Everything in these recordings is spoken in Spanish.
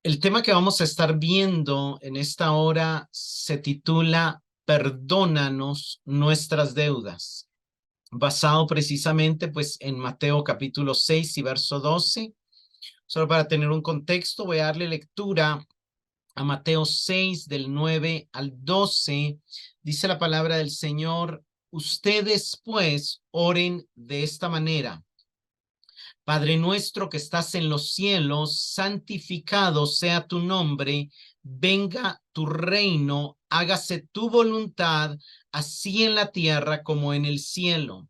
El tema que vamos a estar viendo en esta hora se titula Perdónanos nuestras deudas, basado precisamente pues en Mateo capítulo 6 y verso 12. Solo para tener un contexto, voy a darle lectura a Mateo 6 del 9 al 12. Dice la palabra del Señor: ustedes pues oren de esta manera. Padre nuestro que estás en los cielos, santificado sea tu nombre, venga tu reino, hágase tu voluntad, así en la tierra como en el cielo.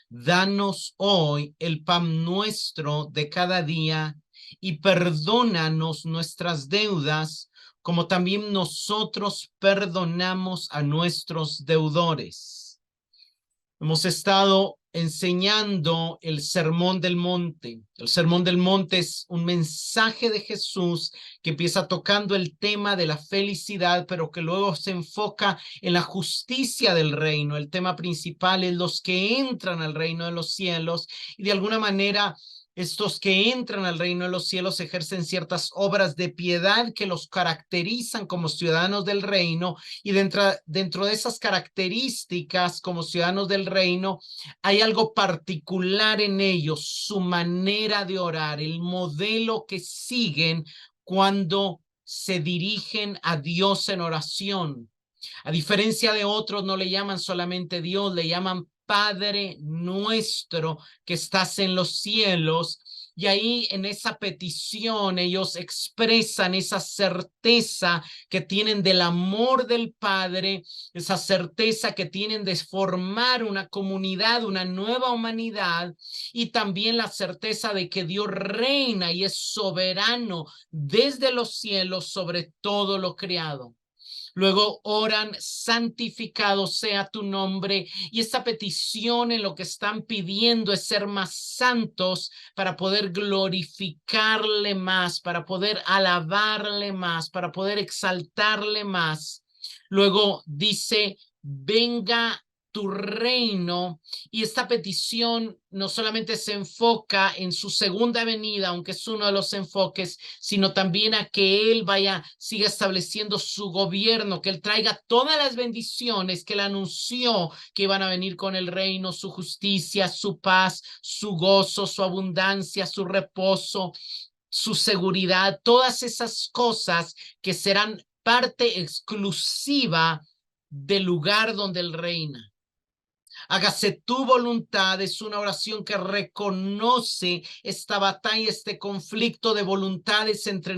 Danos hoy el pan nuestro de cada día y perdónanos nuestras deudas, como también nosotros perdonamos a nuestros deudores. Hemos estado enseñando el Sermón del Monte. El Sermón del Monte es un mensaje de Jesús que empieza tocando el tema de la felicidad, pero que luego se enfoca en la justicia del reino. El tema principal es los que entran al reino de los cielos, y de alguna manera estos que entran al reino de los cielos ejercen ciertas obras de piedad que los caracterizan como ciudadanos del reino, y dentro de esas características como ciudadanos del reino hay algo particular en ellos: su manera de orar, el modelo que siguen cuando se dirigen a Dios en oración. A diferencia de otros, no le llaman solamente Dios, le llaman Padre nuestro que estás en los cielos. Y ahí en esa petición ellos expresan esa certeza que tienen del amor del Padre, esa certeza que tienen de formar una comunidad, una nueva humanidad, y también la certeza de que Dios reina y es soberano desde los cielos sobre todo lo creado. Luego oran: santificado sea tu nombre, y esta petición en lo que están pidiendo es ser más santos para poder glorificarle más, para poder alabarle más, para poder exaltarle más. Luego dice: venga tu reino, y esta petición no solamente se enfoca en su segunda venida, aunque es uno de los enfoques, sino también a que Él siga estableciendo su gobierno, que Él traiga todas las bendiciones que Él anunció que iban a venir con el reino: su justicia, su paz, su gozo, su abundancia, su reposo, su seguridad, todas esas cosas que serán parte exclusiva del lugar donde Él reina. Hágase tu voluntad es una oración que reconoce esta batalla, este conflicto de voluntades entre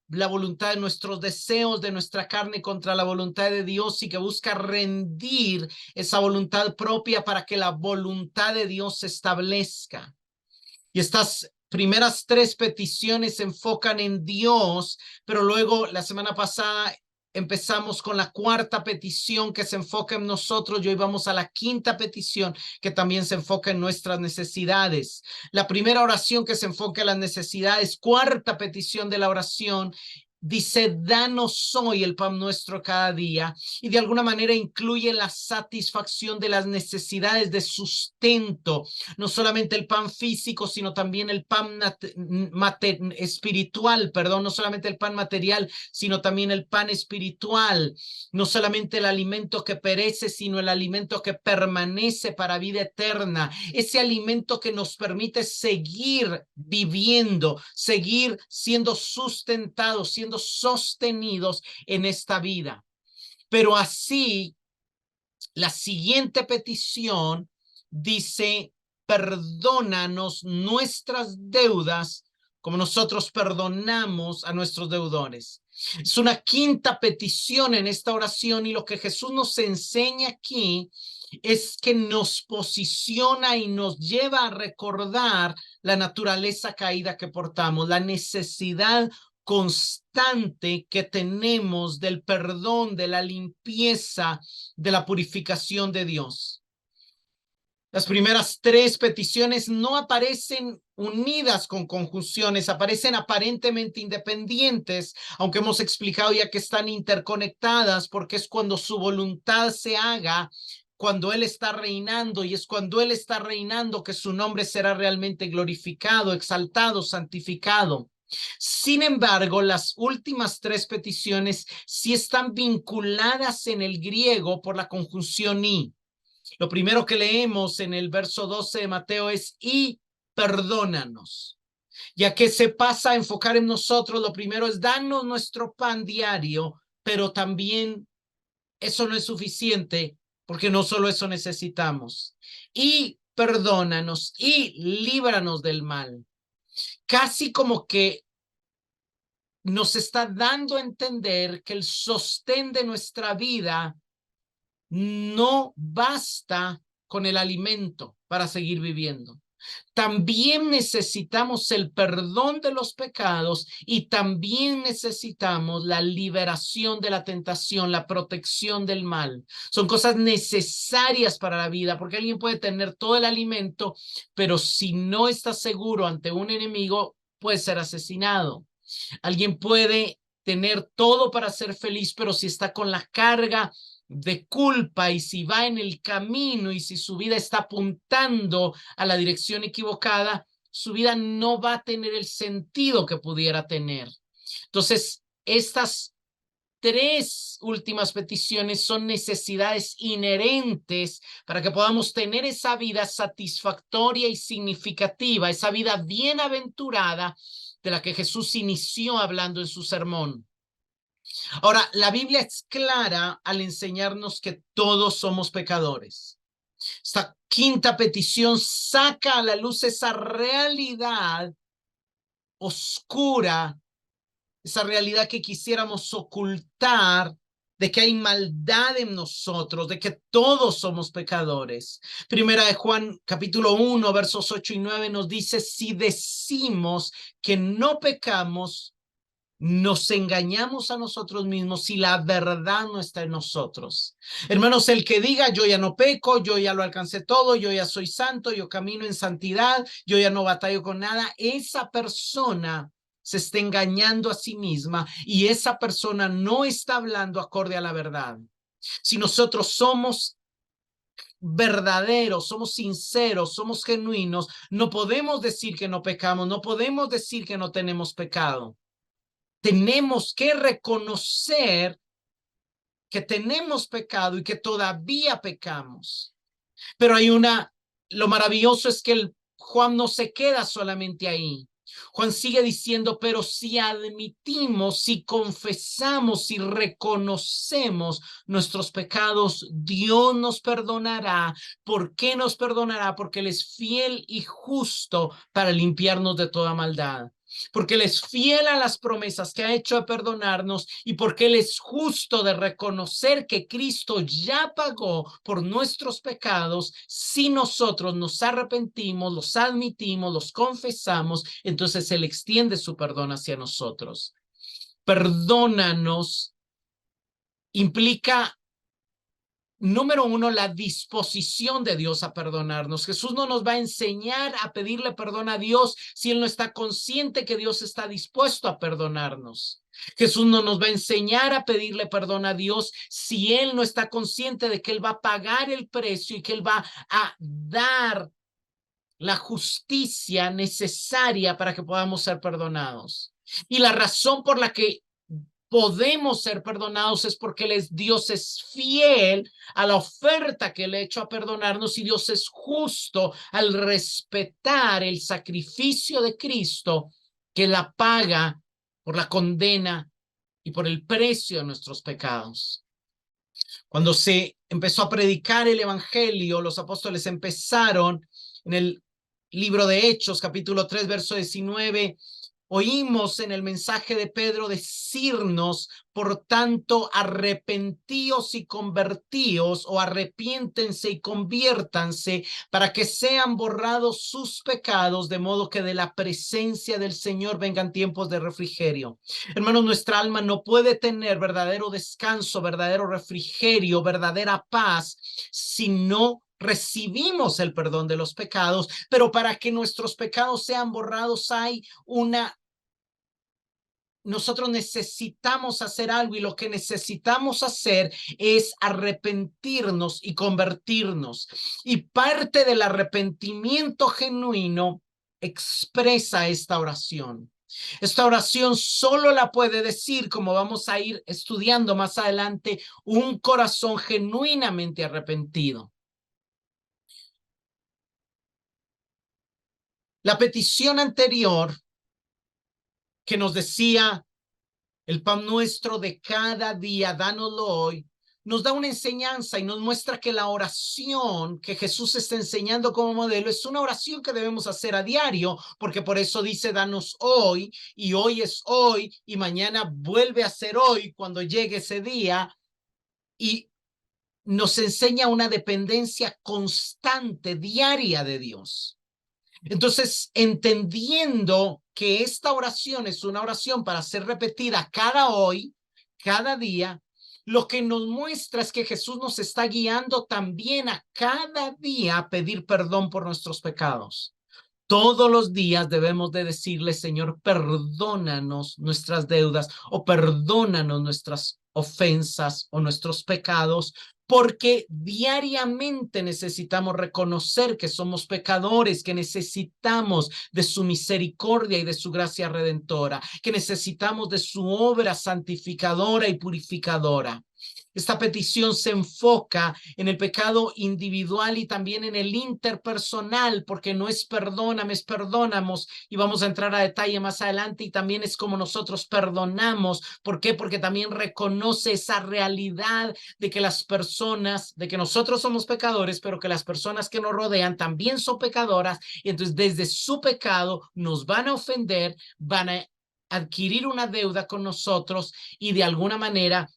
la voluntad de nuestros deseos, de nuestra carne, contra la voluntad de Dios, y que busca rendir esa voluntad propia para que la voluntad de Dios se establezca. Y estas primeras tres peticiones se enfocan en Dios, pero luego la semana pasada empezamos con la cuarta petición que se enfoca en nosotros, y hoy vamos a la quinta petición que también se enfoca en nuestras necesidades. La primera oración que se enfoca en las necesidades, cuarta petición de la oración, dice: danos hoy el pan nuestro cada día, y de alguna manera incluye la satisfacción de las necesidades de sustento, no solamente el pan físico, sino también el pan espiritual, perdón, no solamente el pan material, sino también el pan espiritual, no solamente el alimento que perece, sino el alimento que permanece para vida eterna, ese alimento que nos permite seguir viviendo, seguir siendo sustentados, siendo sostenidos en esta vida. Pero así, la siguiente petición dice: perdónanos nuestras deudas como nosotros perdonamos a nuestros deudores. Es una quinta petición en esta oración, y lo que Jesús nos enseña aquí es que nos posiciona y nos lleva a recordar la naturaleza caída que portamos, la necesidad constante que tenemos del perdón, de la limpieza, de la purificación de Dios. Las primeras tres peticiones no aparecen unidas con conjunciones, aparecen aparentemente independientes, aunque hemos explicado ya que están interconectadas, porque es cuando su voluntad se haga, cuando Él está reinando, y es cuando Él está reinando que su nombre será realmente glorificado, exaltado, santificado. Sin embargo, las últimas tres peticiones sí están vinculadas en el griego por la conjunción y. Lo primero que leemos en el verso 12 de Mateo es y perdónanos. Ya que se pasa a enfocar en nosotros, lo primero es darnos nuestro pan diario, pero también eso no es suficiente porque no solo eso necesitamos. Y perdónanos y líbranos del mal. Casi como que nos está dando a entender que el sostén de nuestra vida no basta con el alimento para seguir viviendo. También necesitamos el perdón de los pecados y también necesitamos la liberación de la tentación, la protección del mal. Son cosas necesarias para la vida, porque alguien puede tener todo el alimento, pero si no está seguro ante un enemigo, puede ser asesinado. Alguien puede tener todo para ser feliz, pero si está con la carga de culpa y si va en el camino y si su vida está apuntando a la dirección equivocada, su vida no va a tener el sentido que pudiera tener. Entonces, estas tres últimas peticiones son necesidades inherentes para que podamos tener esa vida satisfactoria y significativa, esa vida bienaventurada de la que Jesús inició hablando en su sermón. Ahora, la Biblia es clara al enseñarnos que todos somos pecadores. Esta quinta petición saca a la luz esa realidad oscura, esa realidad que quisiéramos ocultar, de que hay maldad en nosotros, de que todos somos pecadores. Primera de Juan, capítulo 1, versos 8 y 9 nos dice, si decimos que no pecamos, nos engañamos a nosotros mismos y la verdad no está en nosotros. Hermanos, el que diga yo ya no peco, yo ya lo alcancé todo, yo ya soy santo, yo camino en santidad, yo ya no batallo con nada, esa persona se está engañando a sí misma y esa persona no está hablando acorde a la verdad. Si nosotros somos verdaderos, somos sinceros, somos genuinos, no podemos decir que no pecamos, no podemos decir que no tenemos pecado. Tenemos que reconocer que tenemos pecado y que todavía pecamos. Pero lo maravilloso es que Juan no se queda solamente ahí. Juan sigue diciendo, pero si admitimos, si confesamos, si reconocemos nuestros pecados, Dios nos perdonará. ¿Por qué nos perdonará? Porque Él es fiel y justo para limpiarnos de toda maldad. Porque Él es fiel a las promesas que ha hecho de perdonarnos y porque Él es justo de reconocer que Cristo ya pagó por nuestros pecados. Si nosotros nos arrepentimos, los admitimos, los confesamos, entonces Él extiende su perdón hacia nosotros. Perdónanos implica, número uno, la disposición de Dios a perdonarnos. Jesús no nos va a enseñar a pedirle perdón a Dios si Él no está consciente que Dios está dispuesto a perdonarnos. Jesús no nos va a enseñar a pedirle perdón a Dios si Él no está consciente de que Él va a pagar el precio y que Él va a dar la justicia necesaria para que podamos ser perdonados. Y la razón por la que podemos ser perdonados es porque Dios es fiel a la oferta que Él ha hecho a perdonarnos y Dios es justo al respetar el sacrificio de Cristo que la paga por la condena y por el precio de nuestros pecados. Cuando se empezó a predicar el evangelio, los apóstoles empezaron en el libro de Hechos, capítulo 3, verso 19, oímos en el mensaje de Pedro decirnos, por tanto, arrepentíos y convertíos, o arrepiéntense y conviértanse, para que sean borrados sus pecados, de modo que de la presencia del Señor vengan tiempos de refrigerio. Hermanos, nuestra alma no puede tener verdadero descanso, verdadero refrigerio, verdadera paz, si no recibimos el perdón de los pecados. Pero para que nuestros pecados sean borrados nosotros necesitamos hacer algo y lo que necesitamos hacer es arrepentirnos y convertirnos. Y parte del arrepentimiento genuino expresa esta oración. Esta oración solo la puede decir, como vamos a ir estudiando más adelante, un corazón genuinamente arrepentido. La petición anterior que nos decía, el pan nuestro de cada día, dánoslo hoy, nos da una enseñanza y nos muestra que la oración que Jesús está enseñando como modelo es una oración que debemos hacer a diario, porque por eso dice, danos hoy, y hoy es hoy, y mañana vuelve a ser hoy cuando llegue ese día, y nos enseña una dependencia constante, diaria de Dios. Entonces, entendiendo que esta oración es una oración para ser repetida cada hoy, cada día, lo que nos muestra es que Jesús nos está guiando también a cada día a pedir perdón por nuestros pecados. Todos los días debemos de decirle, Señor, perdónanos nuestras deudas o perdónanos nuestras ofensas o nuestros pecados, porque diariamente necesitamos reconocer que somos pecadores, que necesitamos de su misericordia y de su gracia redentora, que necesitamos de su obra santificadora y purificadora. Esta petición se enfoca en el pecado individual y también en el interpersonal, porque no es perdóname, es perdonamos, y vamos a entrar a detalle más adelante, y también es como nosotros perdonamos. ¿Por qué? Porque también reconoce esa realidad de que las personas, de que nosotros somos pecadores, pero que las personas que nos rodean también son pecadoras, y entonces desde su pecado nos van a ofender, van a adquirir una deuda con nosotros y de alguna manera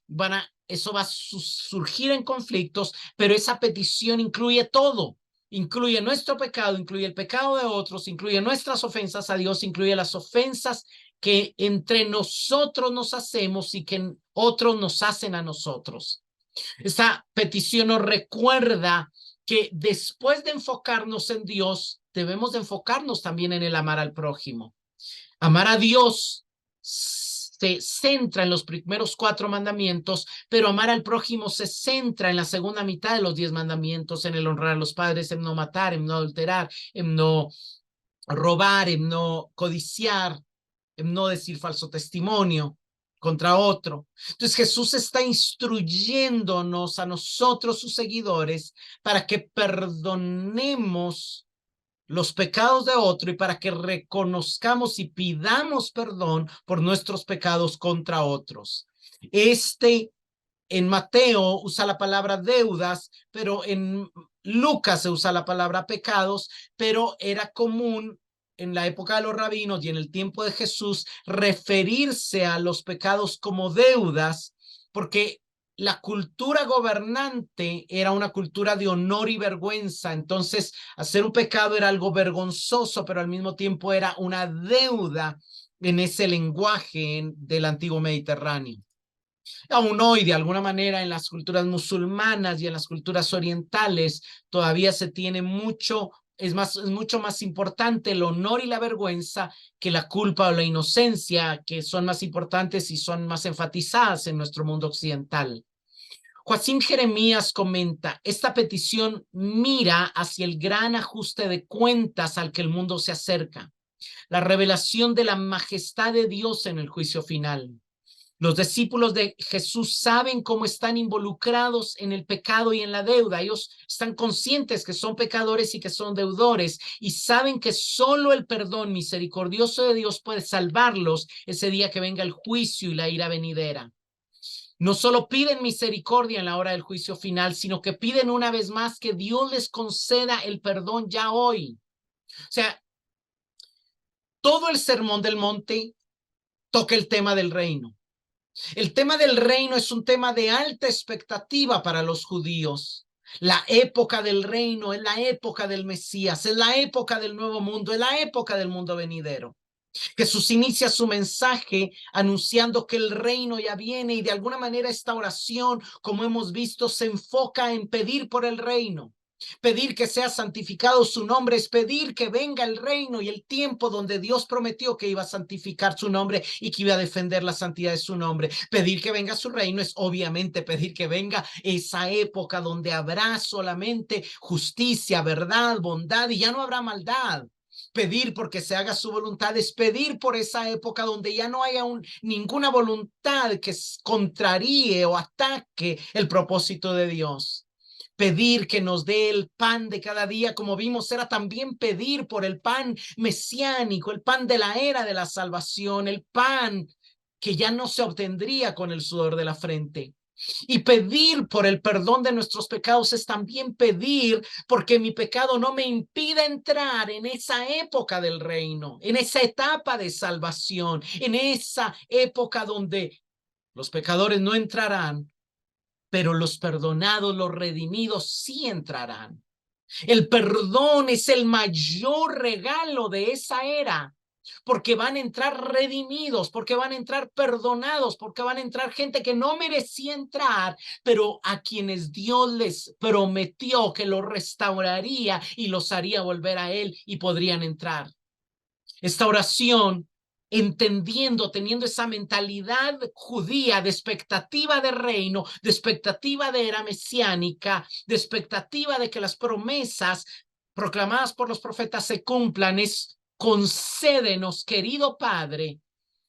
eso va a surgir en conflictos, pero esa petición incluye todo. Incluye nuestro pecado, incluye el pecado de otros, incluye nuestras ofensas a Dios, incluye las ofensas que entre nosotros nos hacemos y que otros nos hacen a nosotros. Esta petición nos recuerda que después de enfocarnos en Dios, debemos de enfocarnos también en el amar al prójimo. Amar a Dios se centra en los primeros 4 mandamientos, pero amar al prójimo se centra en la segunda mitad de los 10 mandamientos, en el honrar a los padres, en no matar, en no adulterar, en no robar, en no codiciar, en no decir falso testimonio contra otro. Entonces Jesús está instruyéndonos a nosotros, sus seguidores, para que perdonemos los pecados de otro y para que reconozcamos y pidamos perdón por nuestros pecados contra otros. En Mateo usa la palabra deudas, pero en Lucas se usa la palabra pecados, pero era común en la época de los rabinos y en el tiempo de Jesús referirse a los pecados como deudas, porque la cultura gobernante era una cultura de honor y vergüenza. Entonces, hacer un pecado era algo vergonzoso, pero al mismo tiempo era una deuda en ese lenguaje del antiguo Mediterráneo. Aún hoy, de alguna manera, en las culturas musulmanas y en las culturas orientales, todavía se tiene mucho, es mucho más importante el honor y la vergüenza que la culpa o la inocencia, que son más importantes y son más enfatizadas en nuestro mundo occidental. Joacim Jeremías comenta, esta petición mira hacia el gran ajuste de cuentas al que el mundo se acerca, la revelación de la majestad de Dios en el juicio final. Los discípulos de Jesús saben cómo están involucrados en el pecado y en la deuda. Ellos están conscientes que son pecadores y que son deudores y saben que solo el perdón misericordioso de Dios puede salvarlos ese día que venga el juicio y la ira venidera. No solo piden misericordia en la hora del juicio final, sino que piden una vez más que Dios les conceda el perdón ya hoy. O sea, todo el sermón del monte toca el tema del reino. El tema del reino es un tema de alta expectativa para los judíos. La época del reino es la época del Mesías, es la época del nuevo mundo, es la época del mundo venidero. Jesús inicia su mensaje anunciando que el reino ya viene y de alguna manera esta oración, como hemos visto, se enfoca en pedir por el reino. Pedir que sea santificado su nombre es pedir que venga el reino y el tiempo donde Dios prometió que iba a santificar su nombre y que iba a defender la santidad de su nombre. Pedir que venga su reino es obviamente pedir que venga esa época donde habrá solamente justicia, verdad, bondad y ya no habrá maldad. Pedir porque se haga su voluntad es pedir por esa época donde ya no haya ninguna voluntad que contraríe o ataque el propósito de Dios. Pedir que nos dé el pan de cada día, como vimos, era también pedir por el pan mesiánico, el pan de la era de la salvación, el pan que ya no se obtendría con el sudor de la frente. Y pedir por el perdón de nuestros pecados es también pedir porque mi pecado no me impida entrar en esa época del reino, en esa etapa de salvación, en esa época donde los pecadores no entrarán, pero los perdonados, los redimidos sí entrarán. El perdón es el mayor regalo de esa era, porque van a entrar redimidos, porque van a entrar perdonados, porque van a entrar gente que no merecía entrar, pero a quienes Dios les prometió que los restauraría y los haría volver a Él y podrían entrar. Esta oración, entendiendo, teniendo esa mentalidad judía de expectativa de reino, de expectativa de era mesiánica, de expectativa de que las promesas proclamadas por los profetas se cumplan, es: concédenos, querido Padre,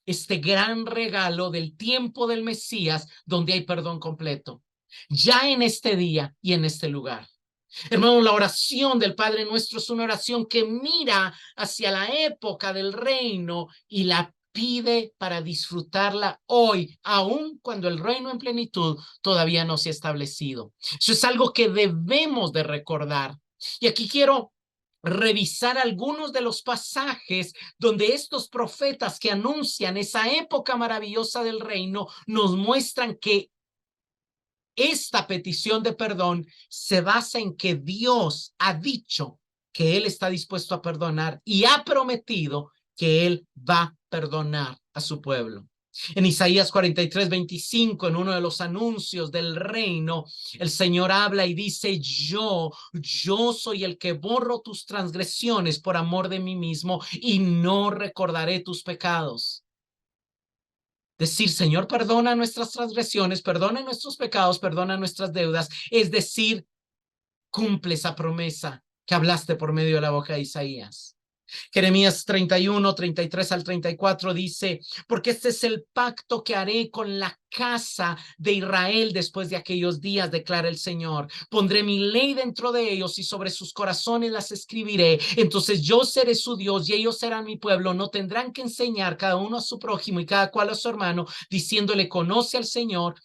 este gran regalo del tiempo del Mesías, donde hay perdón completo, ya en este día y en este lugar. Hermano, la oración del Padre Nuestro es una oración que mira hacia la época del reino y la pide para disfrutarla hoy, aun cuando el reino en plenitud todavía no se ha establecido. Eso es algo que debemos de recordar. Y aquí quiero revisar algunos de los pasajes donde estos profetas que anuncian esa época maravillosa del reino nos muestran que esta petición de perdón se basa en que Dios ha dicho que Él está dispuesto a perdonar y ha prometido que Él va a perdonar a su pueblo. En Isaías 43:25, en uno de los anuncios del reino, el Señor habla y dice: yo soy el que borro tus transgresiones por amor de mí mismo y no recordaré tus pecados. Decir: Señor, perdona nuestras transgresiones, perdona nuestros pecados, perdona nuestras deudas, es decir, cumple esa promesa que hablaste por medio de la boca de Isaías. Jeremías 31:33-34 dice: porque este es el pacto que haré con la casa de Israel después de aquellos días, declara el Señor. Pondré mi ley dentro de ellos y sobre sus corazones las escribiré. Entonces yo seré su Dios y ellos serán mi pueblo. No tendrán que enseñar cada uno a su prójimo y cada cual a su hermano, diciéndole: conoce al Señor,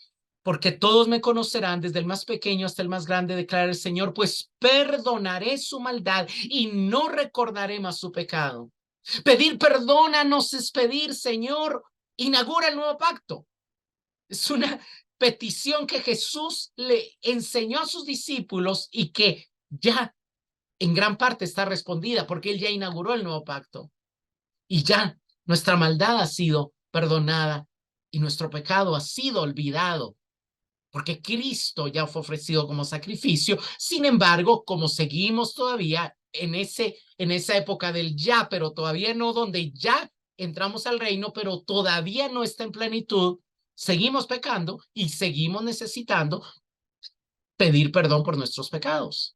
porque todos me conocerán, desde el más pequeño hasta el más grande, declara el Señor, pues perdonaré su maldad y no recordaré más su pecado. Pedir perdónanos es pedir: Señor, inaugura el nuevo pacto. Es una petición que Jesús le enseñó a sus discípulos y que ya en gran parte está respondida, porque Él ya inauguró el nuevo pacto y ya nuestra maldad ha sido perdonada y nuestro pecado ha sido olvidado, porque Cristo ya fue ofrecido como sacrificio. Sin embargo, como seguimos todavía en esa época del ya, pero todavía no, donde ya entramos al reino, pero todavía no está en plenitud, seguimos pecando y seguimos necesitando pedir perdón por nuestros pecados.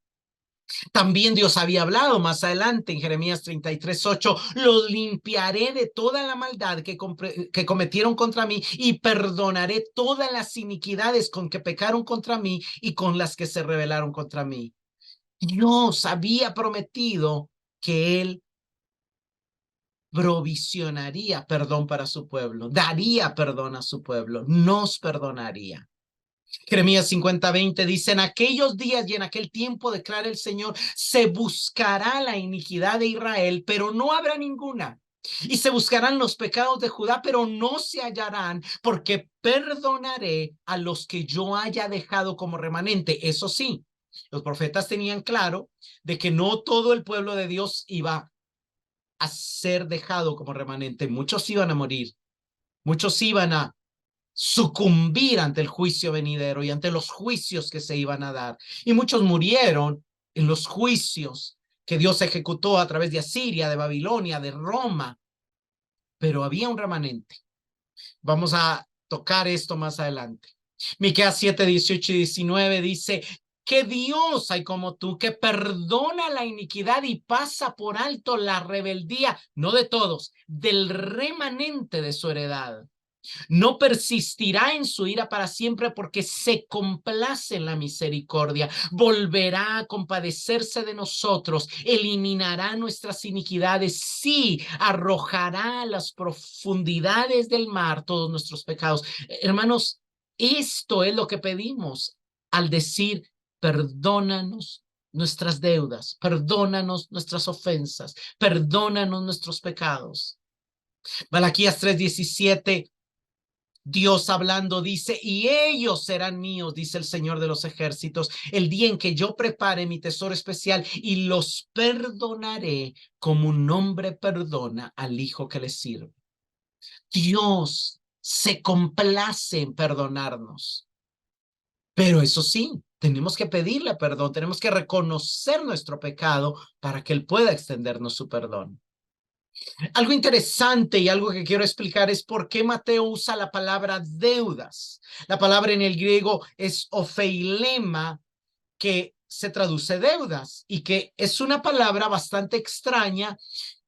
También Dios había hablado más adelante en Jeremías 33:8: los limpiaré de toda la maldad que cometieron contra mí y perdonaré todas las iniquidades con que pecaron contra mí y con las que se rebelaron contra mí. Dios había prometido que Él provisionaría perdón para su pueblo, daría perdón a su pueblo, nos perdonaría. Jeremías 50:20 dice: en aquellos días y en aquel tiempo, declara el Señor, se buscará la iniquidad de Israel, pero no habrá ninguna. Y se buscarán los pecados de Judá, pero no se hallarán, porque perdonaré a los que yo haya dejado como remanente. Eso sí, los profetas tenían claro de que no todo el pueblo de Dios iba a ser dejado como remanente. Muchos iban a morir, muchos iban a sucumbir ante el juicio venidero y ante los juicios que se iban a dar. Y muchos murieron en los juicios que Dios ejecutó a través de Asiria, de Babilonia, de Roma. Pero había un remanente. Vamos a tocar esto más adelante. Miqueas 7:18-19 dice: ¿Qué Dios hay como tú, que perdona la iniquidad y pasa por alto la rebeldía, no de todos, del remanente de su heredad? No persistirá en su ira para siempre, porque se complace en la misericordia. Volverá a compadecerse de nosotros, eliminará nuestras iniquidades, sí, arrojará a las profundidades del mar todos nuestros pecados. Hermanos, esto es lo que pedimos al decir: perdónanos nuestras deudas, perdónanos nuestras ofensas, perdónanos nuestros pecados. Malaquías 3:17, Dios hablando dice: y ellos serán míos, dice el Señor de los ejércitos, el día en que yo prepare mi tesoro especial y los perdonaré como un hombre perdona al hijo que le sirve. Dios se complace en perdonarnos, pero eso sí, tenemos que pedirle perdón, tenemos que reconocer nuestro pecado para que Él pueda extendernos su perdón. Algo interesante y algo que quiero explicar es por qué Mateo usa la palabra deudas. La palabra en el griego es ofeilema, que se traduce deudas, y que es una palabra bastante extraña,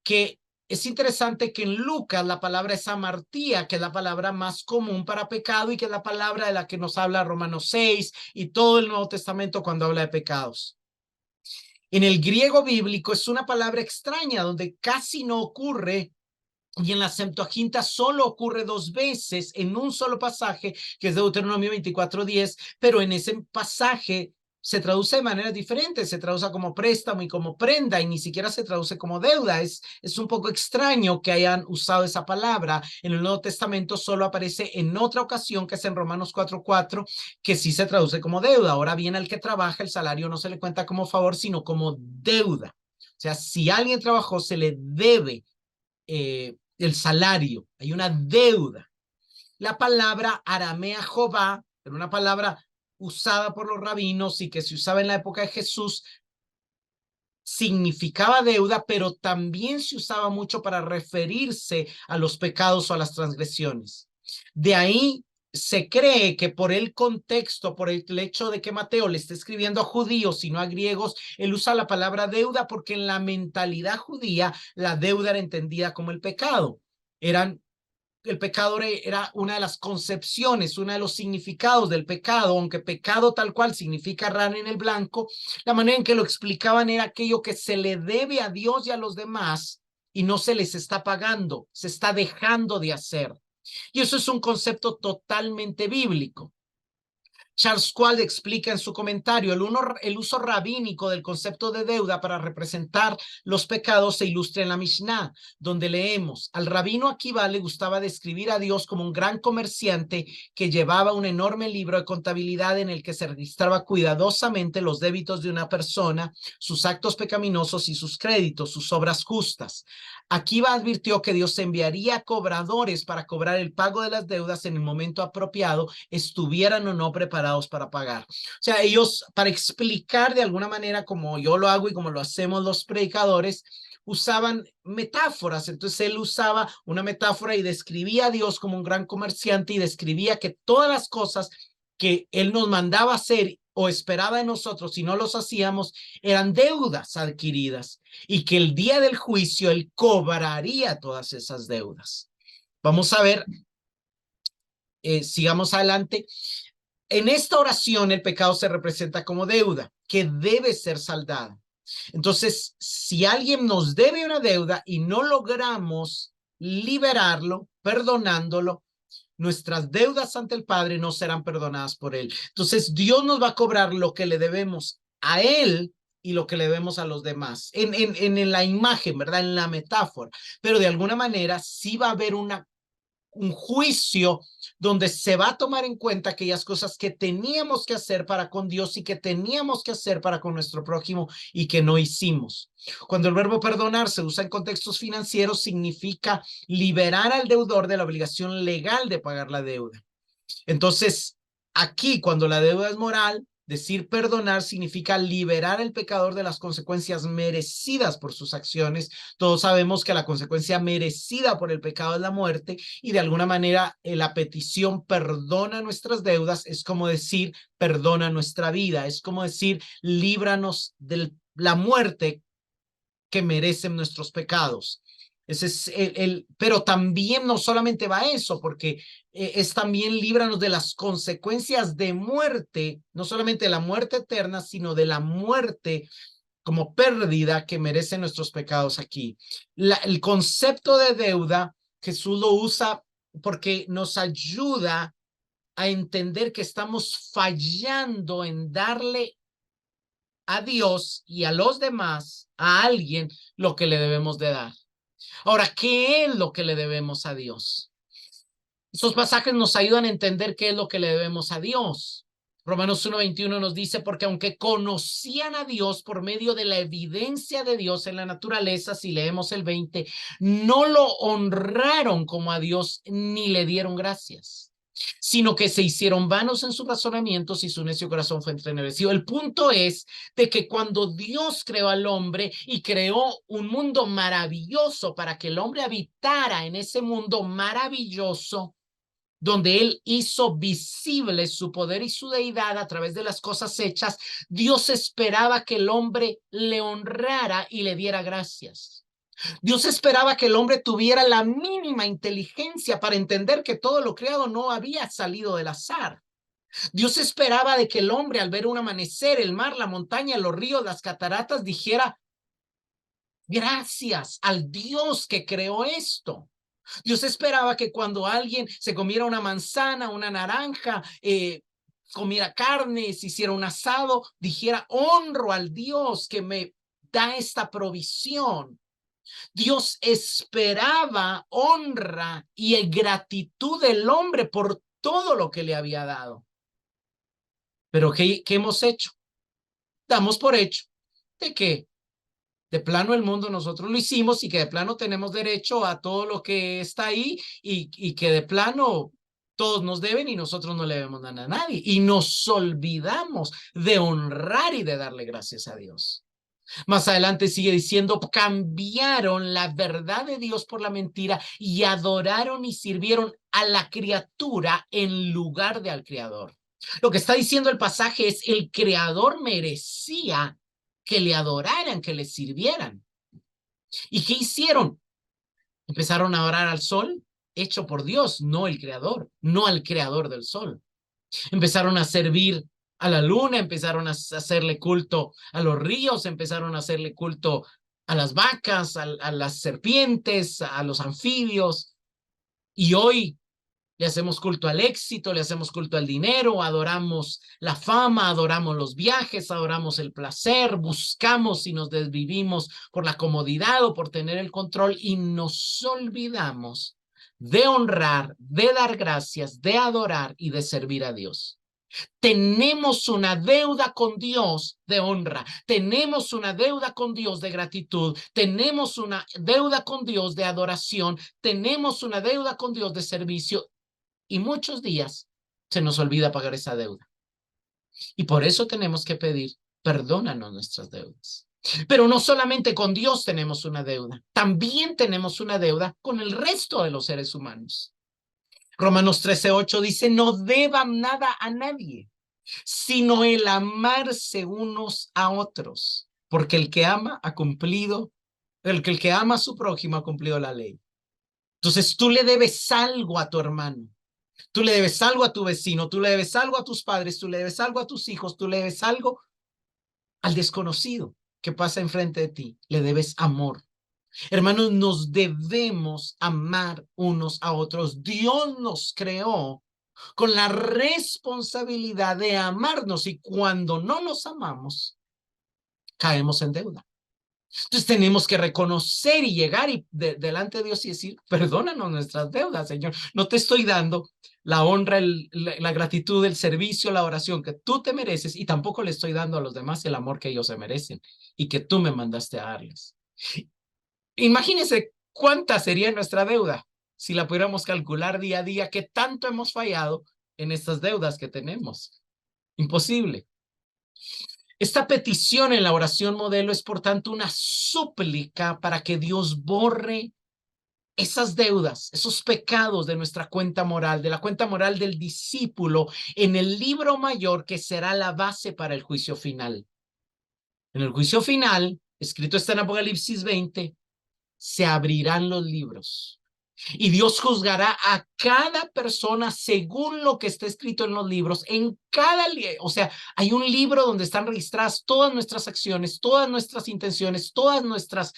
que es interesante que en Lucas la palabra es amartía, que es la palabra más común para pecado y que es la palabra de la que nos habla Romanos 6 y todo el Nuevo Testamento cuando habla de pecados. En el griego bíblico es una palabra extraña donde casi no ocurre, y en la Septuaginta solo ocurre 2 veces en un solo pasaje, que es Deuteronomio 24:10, pero en ese pasaje se traduce de maneras diferentes, se traduce como préstamo y como prenda, y ni siquiera se traduce como deuda. Es un poco extraño que hayan usado esa palabra. En el Nuevo Testamento solo aparece en otra ocasión, que es en Romanos 4:4, que sí se traduce como deuda. Ahora bien, al que trabaja, el salario no se le cuenta como favor, sino como deuda. O sea, si alguien trabajó, se le debe el salario, hay una deuda. La palabra aramea Jobá era una palabra usada por los rabinos y que se usaba en la época de Jesús. Significaba deuda, pero también se usaba mucho para referirse a los pecados o a las transgresiones. De ahí se cree que por el contexto, por el hecho de que Mateo le esté escribiendo a judíos y no a griegos, él usa la palabra deuda porque en la mentalidad judía la deuda era entendida como el pecado. El pecado era una de las concepciones, uno de los significados del pecado, aunque pecado tal cual significa rana en el blanco. La manera en que lo explicaban era aquello que se le debe a Dios y a los demás y no se les está pagando, se está dejando de hacer. Y eso es un concepto totalmente bíblico. Charles Quall explica en su comentario el uso rabínico del concepto de deuda para representar los pecados se ilustra en la Mishnah, donde leemos: al rabino Akiva le gustaba describir a Dios como un gran comerciante que llevaba un enorme libro de contabilidad en el que se registraba cuidadosamente los débitos de una persona, sus actos pecaminosos y sus créditos, sus obras justas. Akiva advirtió que Dios enviaría cobradores para cobrar el pago de las deudas en el momento apropiado, estuvieran o no preparados para pagar. O sea, ellos, para explicar de alguna manera, como yo lo hago y como lo hacemos los predicadores, usaban metáforas. Entonces él usaba una metáfora y describía a Dios como un gran comerciante y describía que todas las cosas que él nos mandaba hacer o esperaba de nosotros, si no los hacíamos, eran deudas adquiridas, y que el día del juicio él cobraría todas esas deudas. Vamos a ver, sigamos adelante. En esta oración el pecado se representa como deuda que debe ser saldada. Entonces, si alguien nos debe una deuda y no logramos liberarlo, perdonándolo, nuestras deudas ante el Padre no serán perdonadas por Él. Entonces, Dios nos va a cobrar lo que le debemos a Él y lo que le debemos a los demás, en la imagen, ¿verdad? En la metáfora. Pero de alguna manera sí va a haber un juicio donde se va a tomar en cuenta aquellas cosas que teníamos que hacer para con Dios y que teníamos que hacer para con nuestro prójimo y que no hicimos. Cuando el verbo perdonar se usa en contextos financieros, significa liberar al deudor de la obligación legal de pagar la deuda. Entonces, aquí, cuando la deuda es moral, Decir perdonar significa liberar al pecador de las consecuencias merecidas por sus acciones. Todos sabemos que la consecuencia merecida por el pecado es la muerte, y de alguna manera la petición perdona nuestras deudas es como decir perdona nuestra vida, es como decir líbranos de la muerte que merecen nuestros pecados. Ese es pero también no solamente va eso, porque es también líbranos de las consecuencias de muerte, no solamente de la muerte eterna, sino de la muerte como pérdida que merecen nuestros pecados aquí. El concepto de deuda, Jesús lo usa porque nos ayuda a entender que estamos fallando en darle a Dios y a los demás, a alguien, lo que le debemos de dar. Ahora, ¿qué es lo que le debemos a Dios? Estos pasajes nos ayudan a entender qué es lo que le debemos a Dios. Romanos 1:21 nos dice, porque aunque conocían a Dios por medio de la evidencia de Dios en la naturaleza, si leemos el 20, no lo honraron como a Dios ni le dieron gracias, sino que se hicieron vanos en sus razonamientos y su necio corazón fue entenebrecido. El punto es de que cuando Dios creó al hombre y creó un mundo maravilloso para que el hombre habitara en ese mundo maravilloso, donde él hizo visible su poder y su deidad a través de las cosas hechas, Dios esperaba que el hombre le honrara y le diera gracias. Dios esperaba que el hombre tuviera la mínima inteligencia para entender que todo lo creado no había salido del azar. Dios esperaba de que el hombre, al ver un amanecer, el mar, la montaña, los ríos, las cataratas, dijera gracias al Dios que creó esto. Dios esperaba que cuando alguien se comiera una manzana, una naranja, comiera carne, se hiciera un asado, dijera honro al Dios que me da esta provisión. Dios esperaba honra y gratitud del hombre por todo lo que le había dado. Pero ¿qué hemos hecho? Damos por hecho de que de plano el mundo nosotros lo hicimos y que de plano tenemos derecho a todo lo que está ahí y que de plano todos nos deben y nosotros no le debemos nada a nadie. Y nos olvidamos de honrar y de darle gracias a Dios. Más adelante sigue diciendo, cambiaron la verdad de Dios por la mentira y adoraron y sirvieron a la criatura en lugar de al Creador. Lo que está diciendo el pasaje es, el Creador merecía que le adoraran, que le sirvieran. ¿Y qué hicieron? Empezaron a adorar al sol, hecho por Dios, no el Creador, no al Creador del sol. Empezaron a servir a la luna, empezaron a hacerle culto a los ríos, empezaron a hacerle culto a las vacas, a las serpientes, a los anfibios. Y hoy le hacemos culto al éxito, le hacemos culto al dinero, adoramos la fama, adoramos los viajes, adoramos el placer, buscamos y nos desvivimos por la comodidad o por tener el control y nos olvidamos de honrar, de dar gracias, de adorar y de servir a Dios. Tenemos una deuda con Dios de honra, tenemos una deuda con Dios de gratitud, tenemos una deuda con Dios de adoración, tenemos una deuda con Dios de servicio y muchos días se nos olvida pagar esa deuda. Y por eso tenemos que pedir, perdónanos nuestras deudas. Pero no solamente con Dios tenemos una deuda, también tenemos una deuda con el resto de los seres humanos. Romanos 13:8 dice, no deban nada a nadie, sino el amarse unos a otros, porque el que ama ha cumplido, el que ama a su prójimo ha cumplido la ley. Entonces tú le debes algo a tu hermano, tú le debes algo a tu vecino, tú le debes algo a tus padres, tú le debes algo a tus hijos, tú le debes algo al desconocido que pasa enfrente de ti, le debes amor. Hermanos, nos debemos amar unos a otros. Dios nos creó con la responsabilidad de amarnos y cuando no nos amamos, caemos en deuda. Entonces tenemos que reconocer y llegar delante de Dios y decir, perdónanos nuestras deudas, Señor. No te estoy dando la honra, la gratitud, el servicio, la oración que tú te mereces y tampoco le estoy dando a los demás el amor que ellos se merecen y que tú me mandaste a darles. Imagínense cuánta sería nuestra deuda si la pudiéramos calcular día a día, qué tanto hemos fallado en estas deudas que tenemos. Imposible. Esta petición en la oración modelo es, por tanto, una súplica para que Dios borre esas deudas, esos pecados de nuestra cuenta moral, de la cuenta moral del discípulo en el libro mayor que será la base para el juicio final. En el juicio final, escrito está en Apocalipsis 20, se abrirán los libros y Dios juzgará a cada persona según lo que está escrito en los libros. En cada, o sea, hay un libro donde están registradas todas nuestras acciones, todas nuestras intenciones, todas nuestras,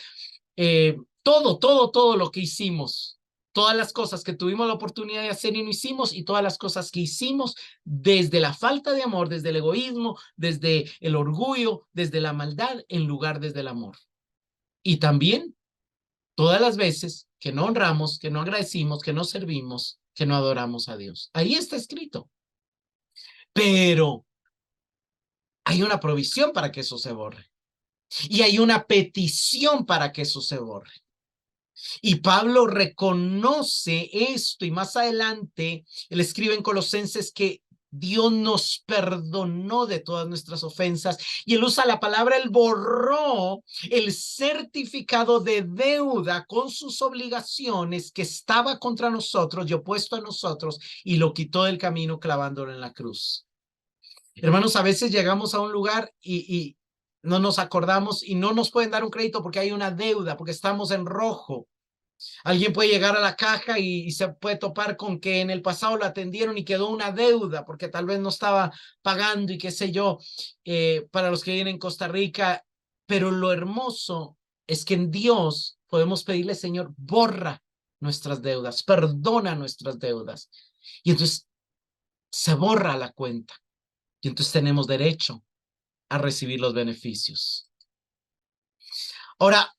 todo lo que hicimos, todas las cosas que tuvimos la oportunidad de hacer y no hicimos, y todas las cosas que hicimos desde la falta de amor, desde el egoísmo, desde el orgullo, desde la maldad, en lugar desde el amor. Y también todas las veces que no honramos, que no agradecimos, que no servimos, que no adoramos a Dios. Ahí está escrito. Pero hay una provisión para que eso se borre. Y hay una petición para que eso se borre. Y Pablo reconoce esto, y más adelante él escribe en Colosenses que Dios nos perdonó de todas nuestras ofensas, y él usa la palabra, él borró el certificado de deuda con sus obligaciones que estaba contra nosotros y opuesto a nosotros, y lo quitó del camino clavándolo en la cruz. Hermanos, a veces llegamos a un lugar y no nos acordamos y no nos pueden dar un crédito porque hay una deuda, porque estamos en rojo. Alguien puede llegar a la caja y se puede topar con que en el pasado lo atendieron y quedó una deuda porque tal vez no estaba pagando y qué sé yo, para los que vienen en Costa Rica. Pero lo hermoso es que en Dios podemos pedirle, Señor, borra nuestras deudas, perdona nuestras deudas. Y entonces se borra la cuenta. Y entonces tenemos derecho a recibir los beneficios. Ahora,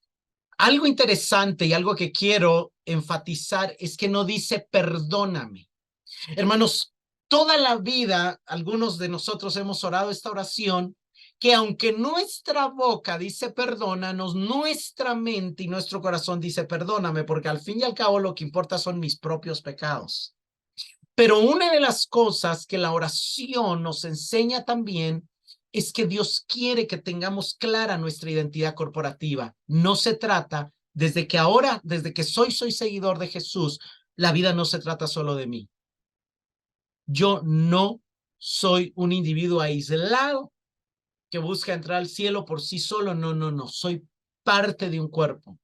algo interesante y algo que quiero enfatizar es que no dice perdóname. Hermanos, toda la vida algunos de nosotros hemos orado esta oración, que aunque nuestra boca dice perdónanos, nuestra mente y nuestro corazón dice perdóname, porque al fin y al cabo lo que importa son mis propios pecados. Pero una de las cosas que la oración nos enseña también es que Dios quiere que tengamos clara nuestra identidad corporativa. No se trata, desde que ahora, desde que soy seguidor de Jesús, la vida no se trata solo de mí. Yo no soy un individuo aislado que busca entrar al cielo por sí solo. No. Soy parte de un cuerpo.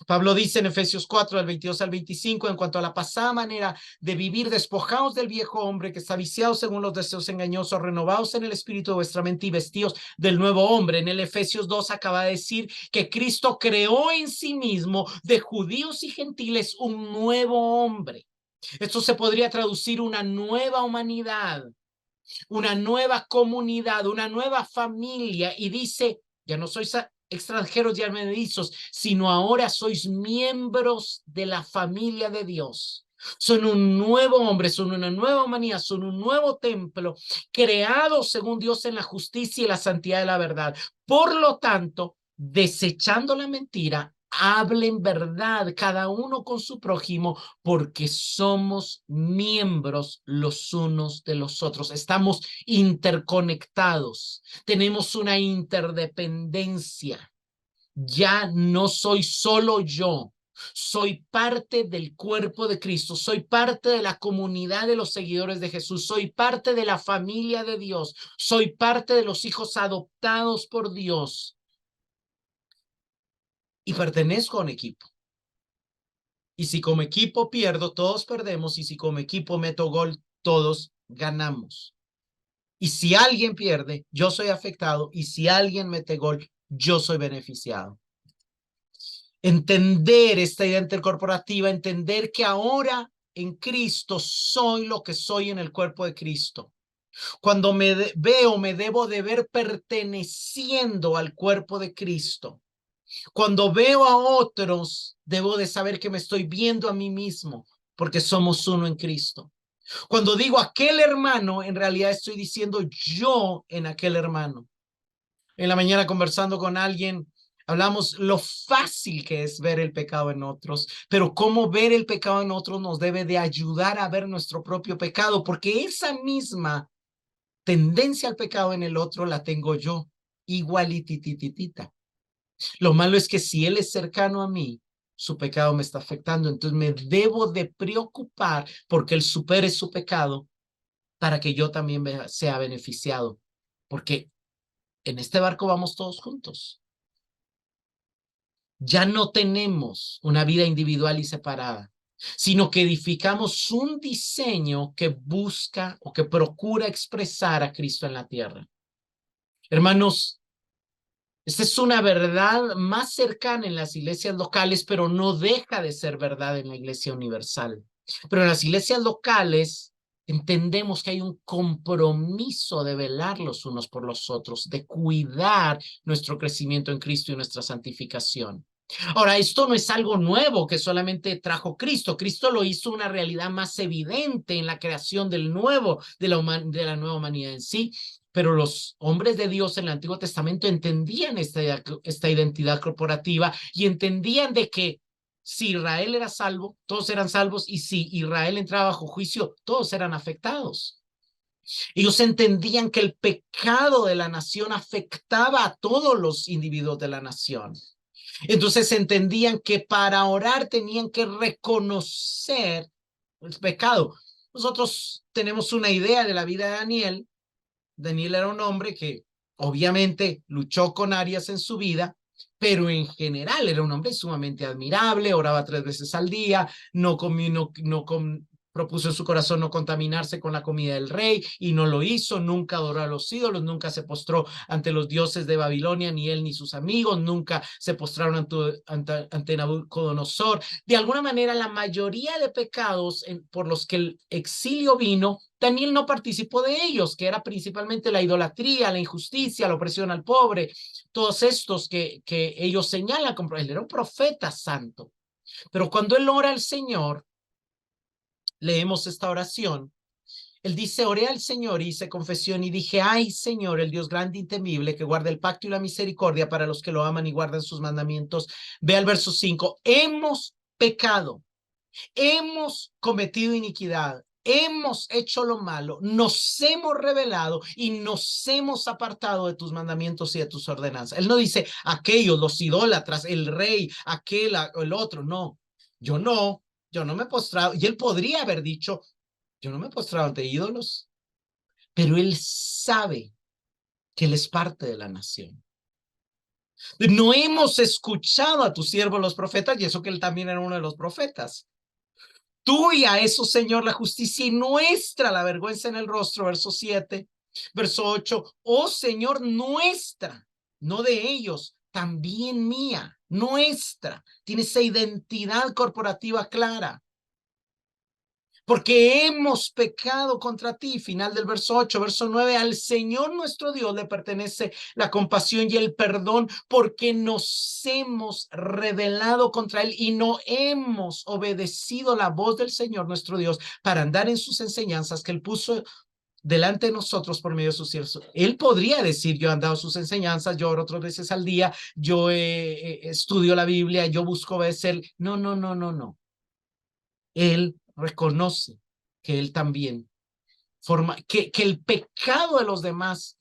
Pablo dice en Efesios 4, del 22 al 25, en cuanto a la pasada manera de vivir, despojaos del viejo hombre que está viciado según los deseos engañosos, renovaos en el espíritu de vuestra mente y vestidos del nuevo hombre. En el Efesios 2 acaba de decir que Cristo creó en sí mismo de judíos y gentiles un nuevo hombre. Esto se podría traducir una nueva humanidad, una nueva comunidad, una nueva familia, y dice, ya no sois extranjeros y advenedizos, sino ahora sois miembros de la familia de Dios. Son un nuevo hombre, son una nueva humanidad, son un nuevo templo, creado según Dios en la justicia y la santidad de la verdad. Por lo tanto, desechando la mentira, hablen verdad cada uno con su prójimo, porque somos miembros los unos de los otros. Estamos interconectados, tenemos una interdependencia. Ya no soy solo yo, soy parte del cuerpo de Cristo, soy parte de la comunidad de los seguidores de Jesús, soy parte de la familia de Dios, soy parte de los hijos adoptados por Dios y pertenezco a un equipo. Y si como equipo pierdo, todos perdemos, y si como equipo meto gol, todos ganamos. Y si alguien pierde, yo soy afectado, y si alguien mete gol, yo soy beneficiado. Entender esta idea intercorporativa, entender que ahora en Cristo soy lo que soy en el cuerpo de Cristo. Cuando me veo, me debo de ver perteneciendo al cuerpo de Cristo. Cuando veo a otros, debo de saber que me estoy viendo a mí mismo, porque somos uno en Cristo. Cuando digo aquel hermano, en realidad estoy diciendo yo en aquel hermano. En la mañana conversando con alguien, hablamos lo fácil que es ver el pecado en otros, pero cómo ver el pecado en otros nos debe de ayudar a ver nuestro propio pecado, porque esa misma tendencia al pecado en el otro la tengo yo, igualitititita. Lo malo es que si él es cercano a mí, su pecado me está afectando, entonces me debo de preocupar porque él supere su pecado para que yo también sea beneficiado, porque en este barco vamos todos juntos. Ya no tenemos una vida individual y separada, sino que edificamos un diseño que busca o que procura expresar a Cristo en la tierra. Hermanos, esta es una verdad más cercana en las iglesias locales, pero no deja de ser verdad en la iglesia universal. Pero en las iglesias locales entendemos que hay un compromiso de velar los unos por los otros, de cuidar nuestro crecimiento en Cristo y nuestra santificación. Ahora, esto no es algo nuevo que solamente trajo Cristo. Cristo lo hizo una realidad más evidente en la creación del nuevo, de la nueva humanidad en sí. Pero los hombres de Dios en el Antiguo Testamento entendían esta identidad corporativa y entendían de que si Israel era salvo, todos eran salvos, y si Israel entraba bajo juicio, todos eran afectados. Ellos entendían que el pecado de la nación afectaba a todos los individuos de la nación. Entonces entendían que para orar tenían que reconocer el pecado. Nosotros tenemos una idea de la vida de Daniel. Daniel era un hombre que obviamente luchó con áreas en su vida, pero en general era un hombre sumamente admirable, oraba 3 veces al día, propuso en su corazón no contaminarse con la comida del rey y no lo hizo, nunca adoró a los ídolos, nunca se postró ante los dioses de Babilonia, ni él ni sus amigos, nunca se postraron ante Nabucodonosor. De alguna manera, la mayoría de pecados por los que el exilio vino, Daniel no participó de ellos, que era principalmente la idolatría, la injusticia, la opresión al pobre, todos estos que ellos señalan como él era un profeta santo. Pero cuando él ora al Señor, leemos esta oración. Él dice, oré al Señor, hice confesión y dije, ay Señor, el Dios grande y temible, que guarda el pacto y la misericordia para los que lo aman y guardan sus mandamientos. Ve al verso 5, hemos pecado, hemos cometido iniquidad, hemos hecho lo malo, nos hemos rebelado y nos hemos apartado de tus mandamientos y de tus ordenanzas. Él no dice aquellos, los idólatras, el rey, aquel, el otro, no. Yo no me he postrado. Y él podría haber dicho, yo no me he postrado ante ídolos, pero él sabe que él es parte de la nación. No hemos escuchado a tus siervos los profetas, y eso que él también era uno de los profetas. Tuya es, oh Señor, la justicia y nuestra la vergüenza en el rostro, verso 7. Verso 8, oh Señor, nuestra, no de ellos, también mía, nuestra. Tiene esa identidad corporativa clara. Porque hemos pecado contra ti. Final del verso 8, verso 9, al Señor nuestro Dios le pertenece la compasión y el perdón, porque nos hemos rebelado contra él y no hemos obedecido la voz del Señor nuestro Dios para andar en sus enseñanzas que él puso delante de nosotros por medio de sus siervos. Él podría decir, yo he andado sus enseñanzas, yo oro 3 veces al día, yo estudio la Biblia, yo busco obedecer. No, no, no, no, no. Él reconoce que él también que el pecado de los demás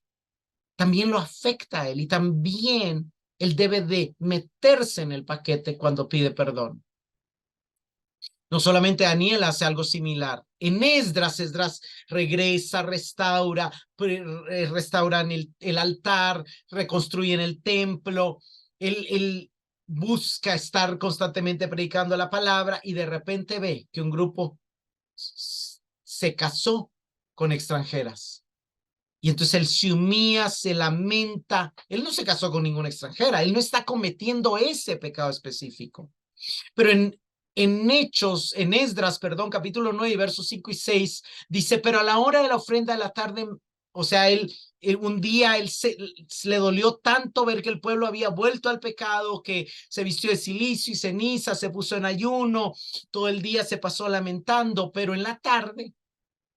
también lo afecta a él y también él debe de meterse en el paquete cuando pide perdón. No solamente Daniel hace algo similar. En Esdras regresa, restauran el altar, reconstruyen el templo. Él busca estar constantemente predicando la palabra y de repente ve que un grupo se casó con extranjeras. Y entonces él se humilla, se lamenta. Él no se casó con ninguna extranjera. Él no está cometiendo ese pecado específico. Pero en Hechos, en Esdras, perdón, capítulo 9, versos 5 y 6, dice, pero a la hora de la ofrenda de la tarde, o sea, un día le dolió tanto ver que el pueblo había vuelto al pecado, que se vistió de cilicio y ceniza, se puso en ayuno, todo el día se pasó lamentando, pero en la tarde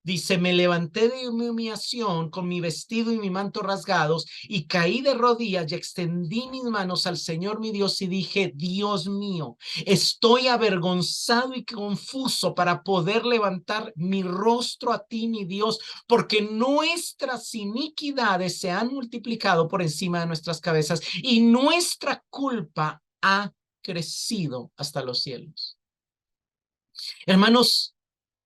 Dice, me levanté de mi humillación con mi vestido y mi manto rasgados y caí de rodillas y extendí mis manos al Señor mi Dios y dije, Dios mío, estoy avergonzado y confuso para poder levantar mi rostro a ti, mi Dios, porque nuestras iniquidades se han multiplicado por encima de nuestras cabezas y nuestra culpa ha crecido hasta los cielos. Hermanos,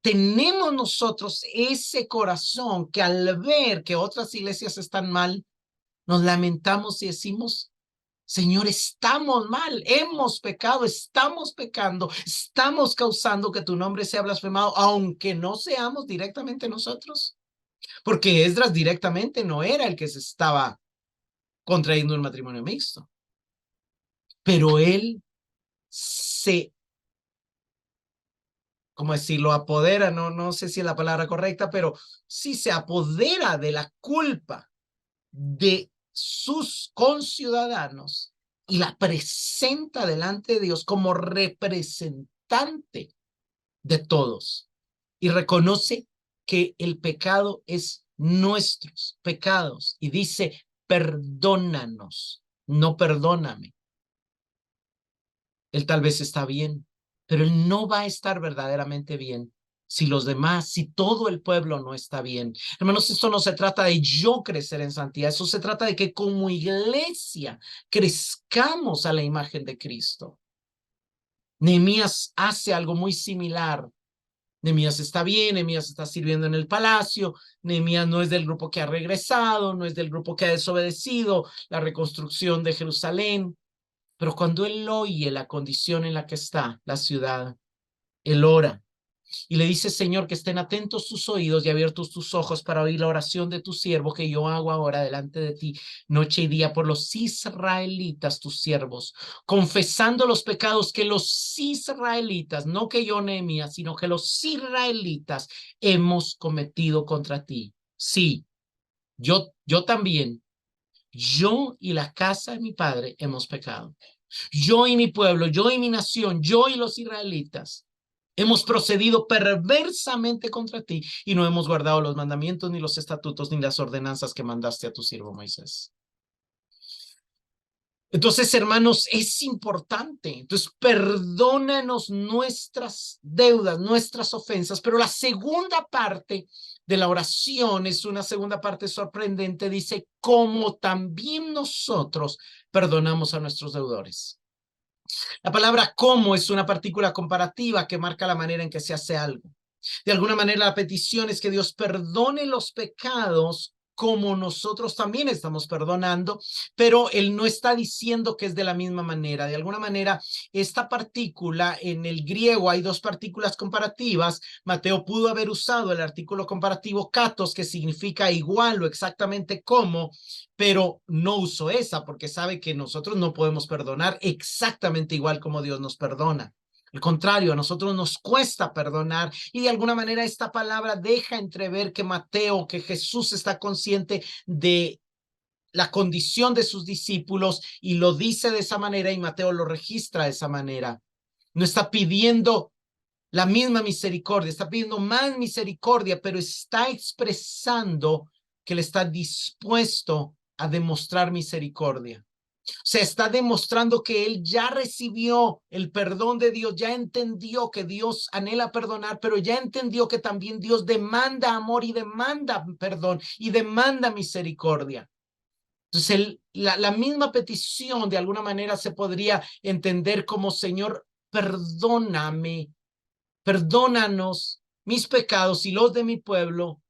tenemos nosotros ese corazón que al ver que otras iglesias están mal, nos lamentamos y decimos, Señor, estamos mal, hemos pecado, estamos pecando, estamos causando que tu nombre sea blasfemado, aunque no seamos directamente nosotros. Porque Esdras directamente no era el que se estaba contrayendo un matrimonio mixto. Pero él se, ¿cómo decirlo? Apodera, no sé si es la palabra correcta, pero sí se apodera de la culpa de sus conciudadanos y la presenta delante de Dios como representante de todos y reconoce que el pecado es nuestros pecados y dice, perdónanos, no perdóname. Él tal vez está bien, pero él no va a estar verdaderamente bien si los demás, si todo el pueblo no está bien. Hermanos, esto no se trata de yo crecer en santidad, eso se trata de que como iglesia crezcamos a la imagen de Cristo. Nehemías hace algo muy similar. Nehemías está bien, Nehemías está sirviendo en el palacio, Nehemías no es del grupo que ha regresado, no es del grupo que ha desobedecido la reconstrucción de Jerusalén. Pero cuando él oye la condición en la que está la ciudad, él ora y le dice, Señor, que estén atentos tus oídos y abiertos tus ojos para oír la oración de tu siervo que yo hago ahora delante de ti, noche y día, por los israelitas, tus siervos, confesando los pecados que los israelitas, no que yo, Nehemías, sino que los israelitas hemos cometido contra ti. Sí, yo también. Yo y la casa de mi padre hemos pecado. Yo y mi pueblo, yo y mi nación, yo y los israelitas hemos procedido perversamente contra ti y no hemos guardado los mandamientos, ni los estatutos, ni las ordenanzas que mandaste a tu siervo Moisés. Entonces, hermanos, es importante. Entonces, perdónanos nuestras deudas, nuestras ofensas. Pero la segunda parte de la oración es una segunda parte sorprendente. Dice, como también nosotros perdonamos a nuestros deudores. La palabra como es una partícula comparativa que marca la manera en que se hace algo. De alguna manera, la petición es que Dios perdone los pecados como nosotros también estamos perdonando, pero él no está diciendo que es de la misma manera. De alguna manera, esta partícula en el griego hay dos partículas comparativas. Mateo pudo haber usado el artículo comparativo katos, que significa igual o exactamente como, pero no usó esa porque sabe que nosotros no podemos perdonar exactamente igual como Dios nos perdona. Al contrario, a nosotros nos cuesta perdonar y de alguna manera esta palabra deja entrever que Mateo, que Jesús está consciente de la condición de sus discípulos y lo dice de esa manera y Mateo lo registra de esa manera. No está pidiendo la misma misericordia, está pidiendo más misericordia, pero está expresando que él está dispuesto a demostrar misericordia. Se está demostrando que él ya recibió el perdón de Dios, ya entendió que Dios anhela perdonar, pero ya entendió que también Dios demanda amor y demanda perdón y demanda misericordia. Entonces, la misma petición de alguna manera se podría entender como, Señor, perdóname, perdónanos mis pecados y los de mi pueblo,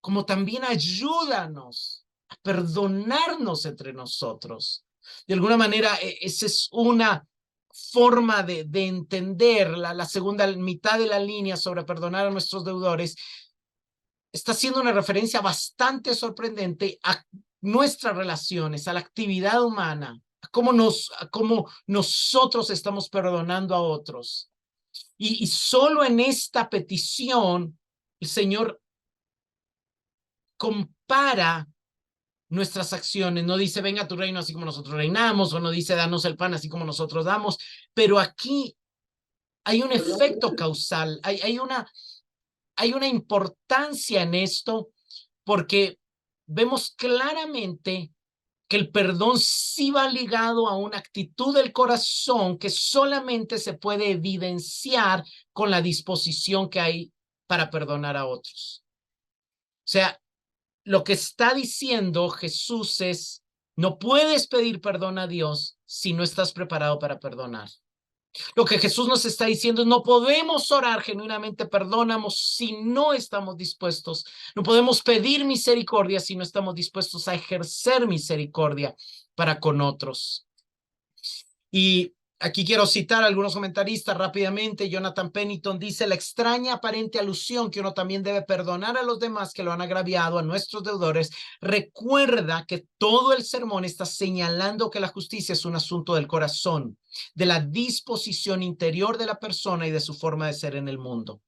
como también ayúdanos a perdonarnos entre nosotros. De alguna manera, esa es una forma de entender la segunda mitad de la línea sobre perdonar a nuestros deudores. Está haciendo una referencia bastante sorprendente a nuestras relaciones, a la actividad humana, a cómo nosotros estamos perdonando a otros. Y solo en esta petición, el Señor compara nuestras acciones. No dice, venga a tu reino así como nosotros reinamos, o no dice, danos el pan así como nosotros damos, pero aquí hay un efecto causal, hay una hay una importancia en esto porque vemos claramente que el perdón sí va ligado a una actitud del corazón que solamente se puede evidenciar con la disposición que hay para perdonar a otros. O sea, lo que está diciendo Jesús es, no puedes pedir perdón a Dios si no estás preparado para perdonar. Lo que Jesús nos está diciendo es, no podemos orar genuinamente, perdónamos si no estamos dispuestos. No podemos pedir misericordia si no estamos dispuestos a ejercer misericordia para con otros. Y aquí quiero citar a algunos comentaristas rápidamente. Jonathan Pennington dice, la extraña aparente alusión que uno también debe perdonar a los demás que lo han agraviado, a nuestros deudores, recuerda que todo el sermón está señalando que la justicia es un asunto del corazón, de la disposición interior de la persona y de su forma de ser en el mundo.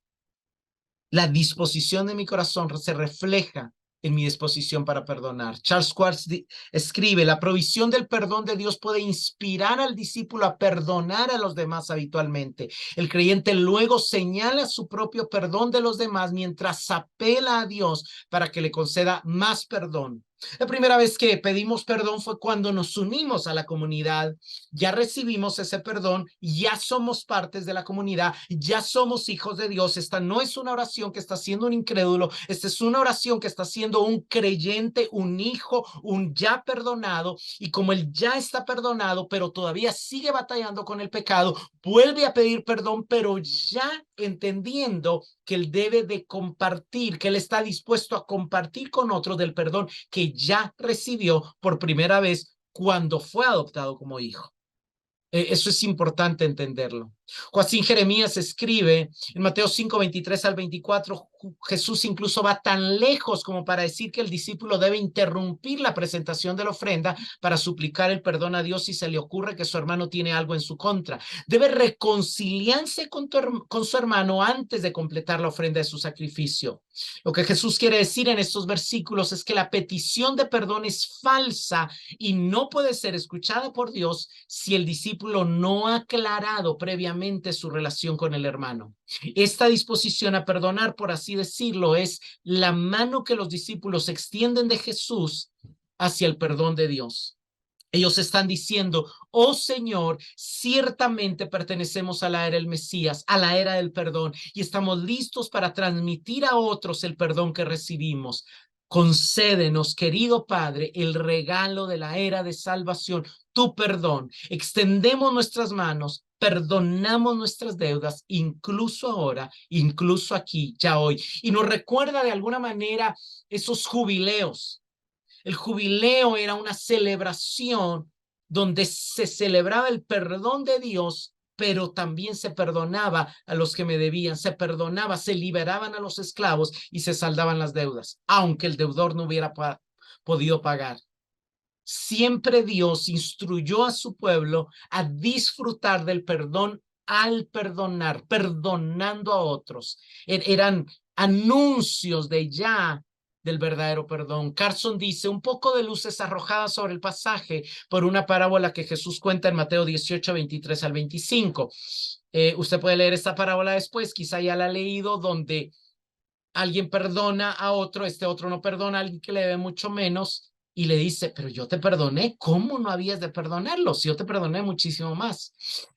La disposición de mi corazón se refleja en mi disposición para perdonar. Charles Schwartz escribe, la provisión del perdón de Dios puede inspirar al discípulo a perdonar a los demás habitualmente. El creyente luego señala su propio perdón de los demás mientras apela a Dios para que le conceda más perdón. La primera vez que pedimos perdón fue cuando nos unimos a la comunidad. Ya recibimos ese perdón, ya somos partes de la comunidad, ya somos hijos de Dios. Esta no es una oración que está haciendo un incrédulo, esta es una oración que está haciendo un creyente, un hijo, un ya perdonado. Y como él ya está perdonado, pero todavía sigue batallando con el pecado, vuelve a pedir perdón, pero ya entendiendo que él debe de compartir, que él está dispuesto a compartir con otros del perdón que ya recibió por primera vez cuando fue adoptado como hijo. Eso es importante entenderlo. Joacín Jeremías escribe en Mateo 5, 23 al 24, Jesús incluso va tan lejos como para decir que el discípulo debe interrumpir la presentación de la ofrenda para suplicar el perdón a Dios si se le ocurre que su hermano tiene algo en su contra. Debe reconciliarse con su hermano antes de completar la ofrenda de su sacrificio. Lo que Jesús quiere decir en estos versículos es que la petición de perdón es falsa y no puede ser escuchada por Dios si el discípulo no ha aclarado previamente su relación con el hermano. Esta disposición a perdonar, por así decirlo, es la mano que los discípulos extienden de Jesús hacia el perdón de Dios. Ellos están diciendo, oh Señor, ciertamente pertenecemos a la era del Mesías, a la era del perdón, y estamos listos para transmitir a otros el perdón que recibimos. Concédenos, querido Padre, el regalo de la era de salvación, tu perdón. Extendemos nuestras manos, perdonamos nuestras deudas, incluso ahora, incluso aquí, ya hoy. Y nos recuerda de alguna manera esos jubileos. El jubileo era una celebración donde se celebraba el perdón de Dios, pero también se perdonaba a los que me debían, se perdonaba, se liberaban a los esclavos y se saldaban las deudas, aunque el deudor no hubiera podido pagar. Siempre Dios instruyó a su pueblo a disfrutar del perdón al perdonar, perdonando a otros. Eran anuncios de ya del verdadero perdón. Carson dice, un poco de luces arrojadas sobre el pasaje por una parábola que Jesús cuenta en Mateo 18, 23 al 25. Usted puede leer esta parábola después, quizá ya la ha leído, donde alguien perdona a otro, este otro no perdona a alguien que le debe mucho menos y le dice, pero yo te perdoné, ¿cómo no habías de perdonarlo? Si yo te perdoné muchísimo más.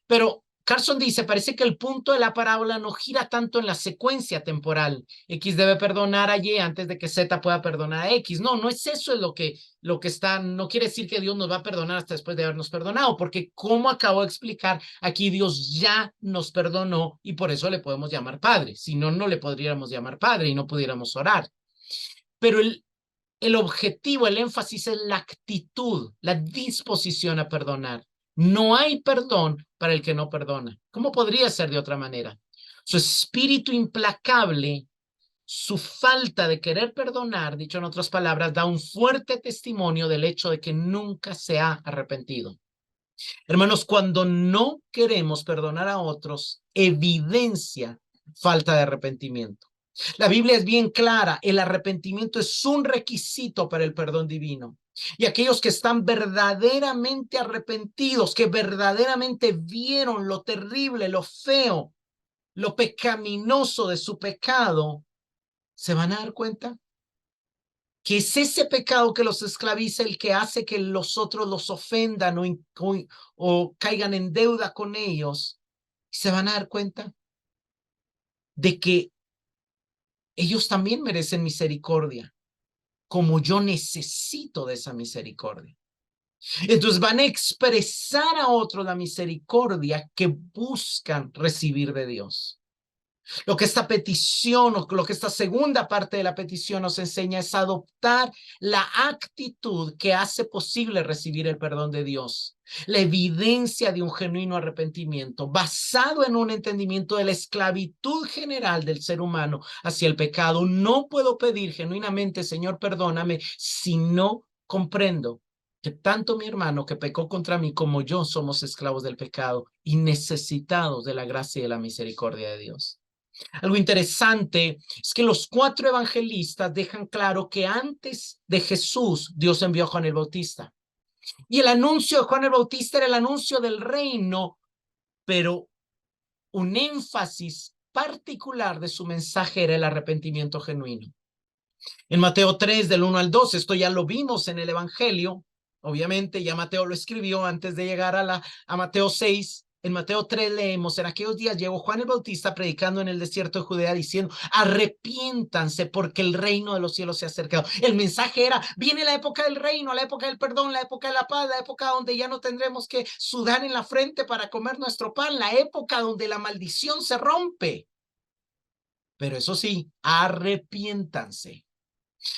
Pero Carson dice, parece que el punto de la parábola no gira tanto en la secuencia temporal. X debe perdonar a Y antes de que Z pueda perdonar a X. No, no es eso lo que está, no quiere decir que Dios nos va a perdonar hasta después de habernos perdonado, porque como acabo de explicar, aquí Dios ya nos perdonó y por eso le podemos llamar Padre. Si no, no le podríamos llamar Padre y no pudiéramos orar. Pero el objetivo, el énfasis es la actitud, la disposición a perdonar. No hay perdón para el que no perdona. ¿Cómo podría ser de otra manera? Su espíritu implacable, su falta de querer perdonar, dicho en otras palabras, da un fuerte testimonio del hecho de que nunca se ha arrepentido. Hermanos, cuando no queremos perdonar a otros, evidencia falta de arrepentimiento. La Biblia es bien clara, el arrepentimiento es un requisito para el perdón divino. Y aquellos que están verdaderamente arrepentidos, que verdaderamente vieron lo terrible, lo feo, lo pecaminoso de su pecado, se van a dar cuenta que es ese pecado que los esclaviza el que hace que los otros los ofendan o caigan en deuda con ellos. Se van a dar cuenta de que ellos también merecen misericordia, como yo necesito de esa misericordia. Entonces van a expresar a otros la misericordia que buscan recibir de Dios. Lo que esta petición o lo que esta segunda parte de la petición nos enseña es adoptar la actitud que hace posible recibir el perdón de Dios. La evidencia de un genuino arrepentimiento basado en un entendimiento de la esclavitud general del ser humano hacia el pecado. No puedo pedir genuinamente, Señor, perdóname, si no comprendo que tanto mi hermano que pecó contra mí como yo somos esclavos del pecado y necesitados de la gracia y de la misericordia de Dios. Algo interesante es que los 4 evangelistas dejan claro que antes de Jesús, Dios envió a Juan el Bautista. Y el anuncio de Juan el Bautista era el anuncio del reino, pero un énfasis particular de su mensaje era el arrepentimiento genuino. En Mateo 3, del 1 al 2, esto ya lo vimos en el Evangelio. Obviamente, ya Mateo lo escribió antes de llegar a Mateo 6. En Mateo 3 leemos, en aquellos días llegó Juan el Bautista predicando en el desierto de Judea diciendo, arrepiéntanse porque el reino de los cielos se ha acercado. El mensaje era, viene la época del reino, la época del perdón, la época de la paz, la época donde ya no tendremos que sudar en la frente para comer nuestro pan, la época donde la maldición se rompe. Pero eso sí, arrepiéntanse.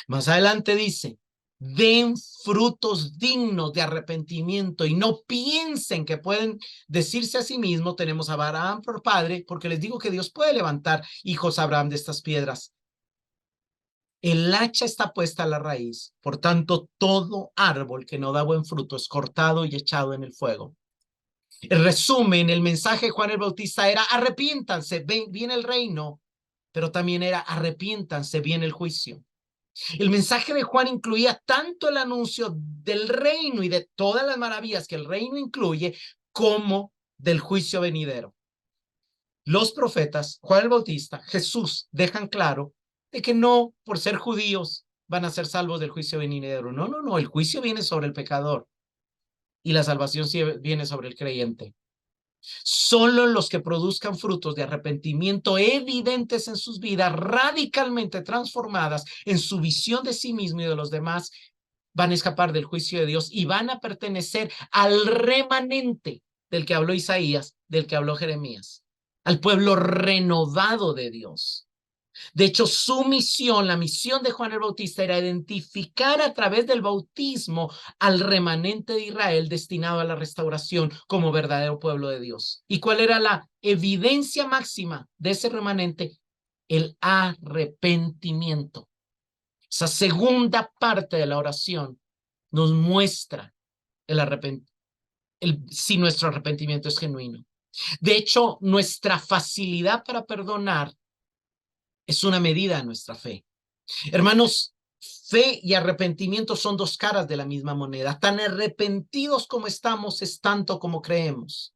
Más adelante dice, den frutos dignos de arrepentimiento y no piensen que pueden decirse a sí mismos, tenemos a Abraham por padre, porque les digo que Dios puede levantar hijos a Abraham de estas piedras. El hacha está puesta a la raíz, por tanto, todo árbol que no da buen fruto es cortado y echado en el fuego. El resumen, el mensaje de Juan el Bautista era, arrepiéntanse, viene el reino, pero también era, arrepiéntanse, viene el juicio. El mensaje de Juan incluía tanto el anuncio del reino y de todas las maravillas que el reino incluye, como del juicio venidero. Los profetas, Juan el Bautista, Jesús, dejan claro de que no por ser judíos van a ser salvos del juicio venidero. No, no, no, el juicio viene sobre el pecador y la salvación viene sobre el creyente. Solo los que produzcan frutos de arrepentimiento evidentes en sus vidas, radicalmente transformadas en su visión de sí mismo y de los demás, van a escapar del juicio de Dios y van a pertenecer al remanente del que habló Isaías, del que habló Jeremías, al pueblo renovado de Dios. De hecho, su misión, la misión de Juan el Bautista, era identificar a través del bautismo al remanente de Israel destinado a la restauración como verdadero pueblo de Dios. ¿Y cuál era la evidencia máxima de ese remanente? El arrepentimiento. Esa segunda parte de la oración nos muestra si nuestro arrepentimiento es genuino. De hecho, nuestra facilidad para perdonar es una medida de nuestra fe. Hermanos, fe y arrepentimiento son 2 caras de la misma moneda. Tan arrepentidos como estamos es tanto como creemos.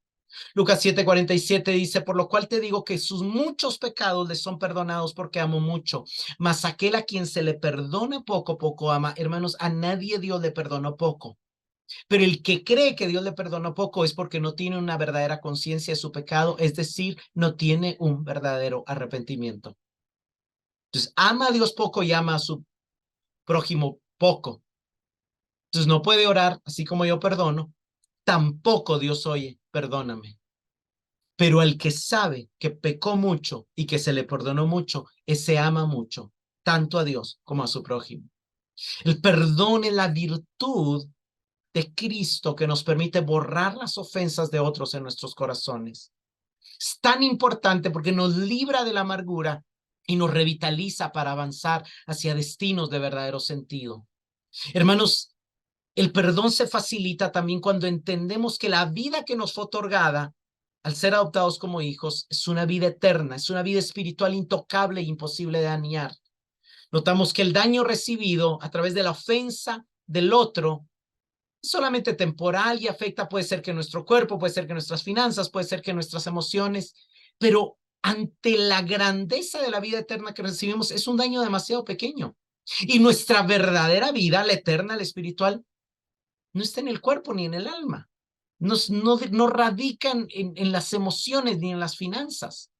Lucas 7:47 dice, por lo cual te digo que sus muchos pecados les son perdonados porque amo mucho, mas aquel a quien se le perdona poco, poco ama. Hermanos, a nadie Dios le perdonó poco. Pero el que cree que Dios le perdonó poco es porque no tiene una verdadera conciencia de su pecado, es decir, no tiene un verdadero arrepentimiento. Entonces, ama a Dios poco y ama a su prójimo poco. Entonces, no puede orar así como yo perdono, tampoco Dios oye, perdóname. Pero al que sabe que pecó mucho y que se le perdonó mucho, ese ama mucho, tanto a Dios como a su prójimo. El perdón es la virtud de Cristo que nos permite borrar las ofensas de otros en nuestros corazones. Es tan importante porque nos libra de la amargura y nos revitaliza para avanzar hacia destinos de verdadero sentido. Hermanos, el perdón se facilita también cuando entendemos que la vida que nos fue otorgada al ser adoptados como hijos es una vida eterna, es una vida espiritual intocable e imposible de dañar. Notamos que el daño recibido a través de la ofensa del otro es solamente temporal y afecta, puede ser que nuestro cuerpo, puede ser que nuestras finanzas, puede ser que nuestras emociones, pero ante la grandeza de la vida eterna que recibimos, es un daño demasiado pequeño. Y nuestra verdadera vida, la eterna, la espiritual, no está en el cuerpo ni en el alma. No radican en las emociones ni en las finanzas.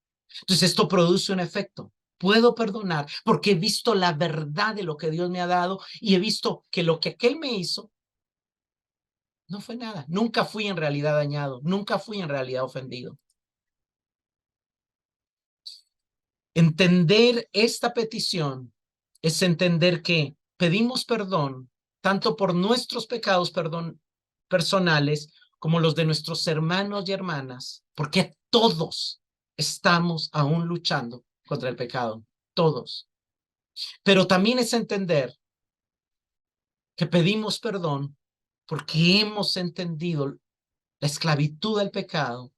Entonces esto produce un efecto. Puedo perdonar porque he visto la verdad de lo que Dios me ha dado y he visto que lo que aquel me hizo no fue nada. Nunca fui en realidad dañado, nunca fui en realidad ofendido. Entender esta petición es entender que pedimos perdón tanto por nuestros pecados personales como los de nuestros hermanos y hermanas, porque todos estamos aún luchando contra el pecado, todos. Pero también es entender que pedimos perdón porque hemos entendido la esclavitud del pecado,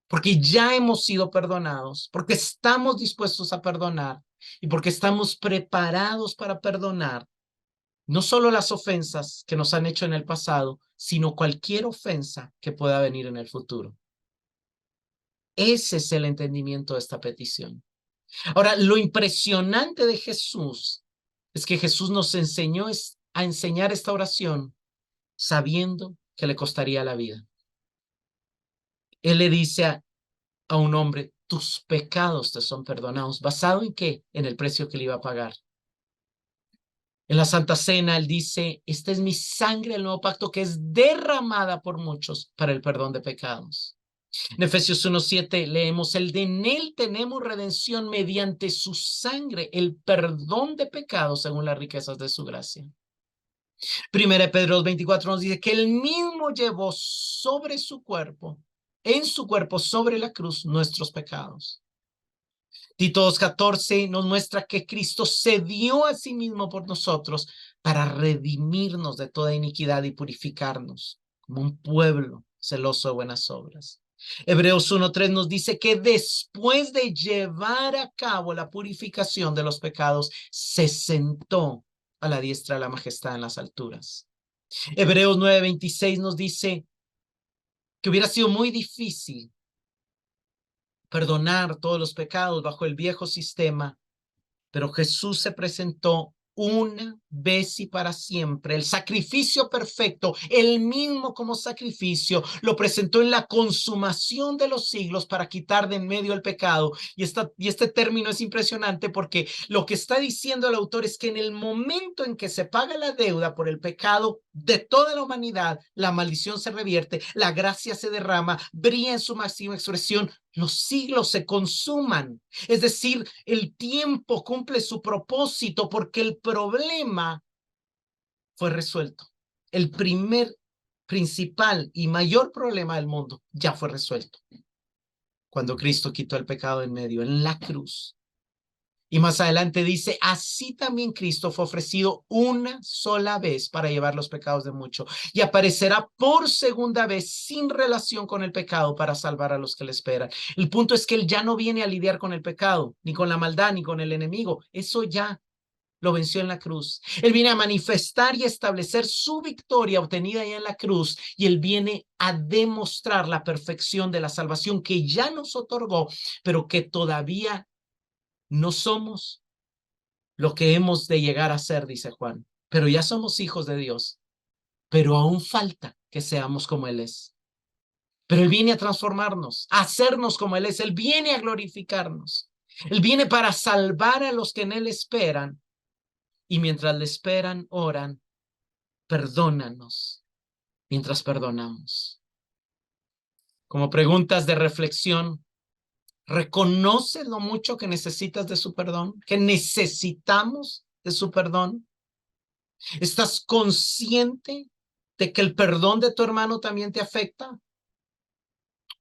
porque ya hemos sido perdonados, porque estamos dispuestos a perdonar y porque estamos preparados para perdonar no solo las ofensas que nos han hecho en el pasado, sino cualquier ofensa que pueda venir en el futuro. Ese es el entendimiento de esta petición. Ahora, lo impresionante de Jesús es que Jesús nos enseñó a enseñar esta oración sabiendo que le costaría la vida. Él le dice a un hombre, tus pecados te son perdonados. ¿Basado en qué? En el precio que le iba a pagar. En la Santa Cena, él dice, esta es mi sangre del nuevo pacto que es derramada por muchos para el perdón de pecados. En Efesios 1:7 leemos, el de en él tenemos redención mediante su sangre, el perdón de pecados según las riquezas de su gracia. Primera de Pedro 2:24 nos dice que él mismo llevó sobre su cuerpo, en su cuerpo sobre la cruz, nuestros pecados. Tito 2:14 nos muestra que Cristo se dio a sí mismo por nosotros para redimirnos de toda iniquidad y purificarnos como un pueblo celoso de buenas obras. Hebreos 1:3 nos dice que después de llevar a cabo la purificación de los pecados, se sentó a la diestra de la majestad en las alturas. Hebreos 9:26 nos dice que hubiera sido muy difícil perdonar todos los pecados bajo el viejo sistema, pero Jesús se presentó una vez y para siempre. El sacrificio perfecto, el mismo como sacrificio, lo presentó en la consumación de los siglos para quitar de en medio el pecado. Y este término es impresionante porque lo que está diciendo el autor es que en el momento en que se paga la deuda por el pecado de toda la humanidad, la maldición se revierte, la gracia se derrama, brilla en su máxima expresión, los siglos se consuman. Es decir, el tiempo cumple su propósito porque el problema fue resuelto. El primer, principal y mayor problema del mundo ya fue resuelto cuando Cristo quitó el pecado en medio, en la cruz. Y más adelante dice, así también Cristo fue ofrecido una sola vez para llevar los pecados de muchos y aparecerá por segunda vez sin relación con el pecado para salvar a los que le esperan. El punto es que él ya no viene a lidiar con el pecado, ni con la maldad, ni con el enemigo. Eso ya lo venció en la cruz. Él viene a manifestar y establecer su victoria obtenida ya en la cruz y él viene a demostrar la perfección de la salvación que ya nos otorgó, pero que todavía no somos lo que hemos de llegar a ser, dice Juan, pero ya somos hijos de Dios, pero aún falta que seamos como Él es. Pero Él viene a transformarnos, a hacernos como Él es, Él viene a glorificarnos, Él viene para salvar a los que en Él esperan y mientras le esperan, oran, perdónanos mientras perdonamos. Como preguntas de reflexión, ¿reconoces lo mucho que necesitas de su perdón? ¿Que necesitamos de su perdón? ¿Estás consciente de que el perdón de tu hermano también te afecta?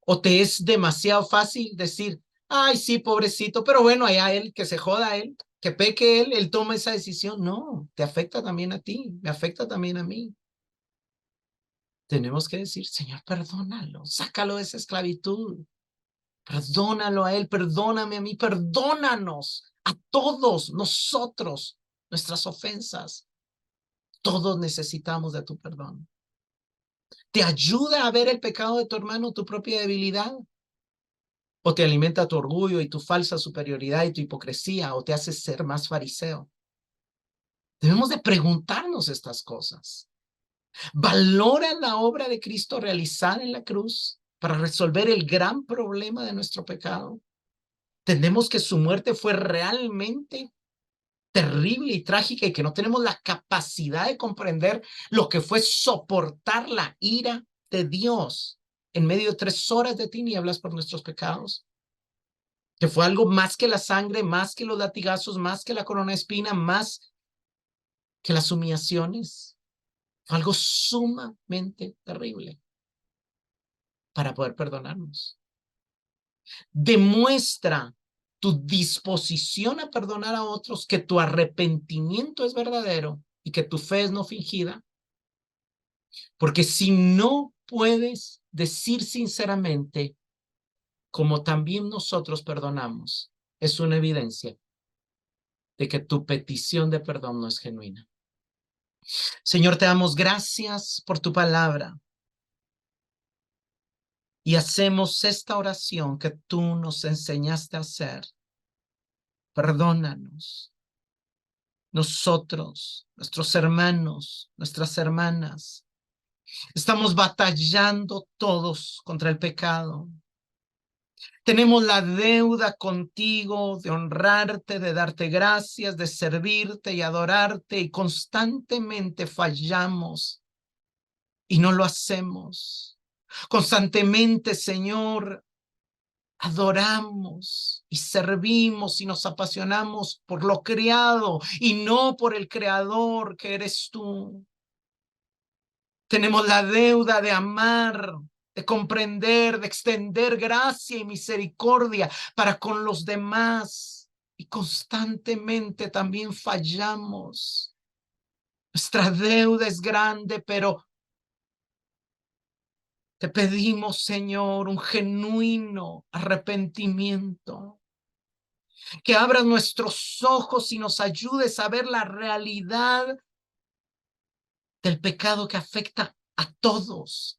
¿O te es demasiado fácil decir, ay, sí, pobrecito, pero bueno, allá él, que se joda él, que peque él toma esa decisión? No, te afecta también a ti, me afecta también a mí. Tenemos que decir, Señor, perdónalo, sácalo de esa esclavitud, perdónalo a él, perdóname a mí, perdónanos a todos nosotros, nuestras ofensas. Todos necesitamos de tu perdón. ¿Te ayuda a ver el pecado de tu hermano, tu propia debilidad? o te alimenta tu orgullo y tu falsa superioridad y tu hipocresía, o te hace ser más fariseo. Debemos de preguntarnos estas cosas. ¿Valora la obra de Cristo realizada en la cruz para resolver el gran problema de nuestro pecado? ¿Entendemos que su muerte fue realmente terrible y trágica y que no tenemos la capacidad de comprender lo que fue soportar la ira de Dios en medio de 3 horas de tinieblas por nuestros pecados? Que fue algo más que la sangre, más que los latigazos, más que la corona de espina, más que las humillaciones. Fue algo sumamente terrible para poder perdonarnos. Demuestra tu disposición a perdonar a otros, que tu arrepentimiento es verdadero y que tu fe es no fingida. Porque si no puedes decir sinceramente, como también nosotros perdonamos, es una evidencia de que tu petición de perdón no es genuina. Señor, te damos gracias por tu palabra y hacemos esta oración que tú nos enseñaste a hacer. Perdónanos. Nosotros, nuestros hermanos, nuestras hermanas, estamos batallando todos contra el pecado. Tenemos la deuda contigo de honrarte, de darte gracias, de servirte y adorarte, y constantemente fallamos y no lo hacemos. Constantemente, Señor, adoramos y servimos y nos apasionamos por lo creado y no por el creador que eres tú. Tenemos la deuda de amar, de comprender, de extender gracia y misericordia para con los demás, y constantemente también fallamos. Nuestra deuda es grande, pero te pedimos, Señor, un genuino arrepentimiento. Que abras nuestros ojos y nos ayudes a ver la realidad del pecado que afecta a todos,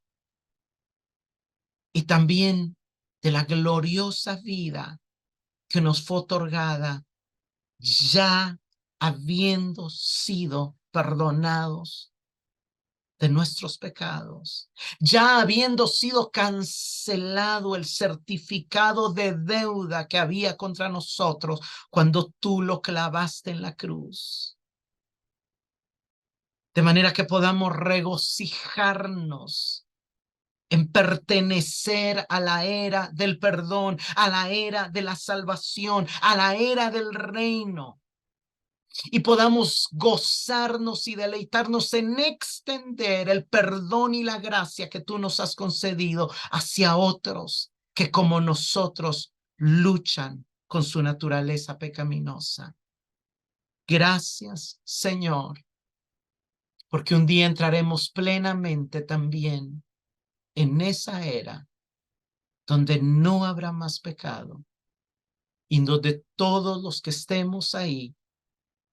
y también de la gloriosa vida que nos fue otorgada ya habiendo sido perdonados de nuestros pecados, ya habiendo sido cancelado el certificado de deuda que había contra nosotros cuando tú lo clavaste en la cruz. De manera que podamos regocijarnos en pertenecer a la era del perdón, a la era de la salvación, a la era del reino, y podamos gozarnos y deleitarnos en extender el perdón y la gracia que tú nos has concedido hacia otros que como nosotros luchan con su naturaleza pecaminosa. Gracias, Señor, porque un día entraremos plenamente también en esa era donde no habrá más pecado y donde todos los que estemos ahí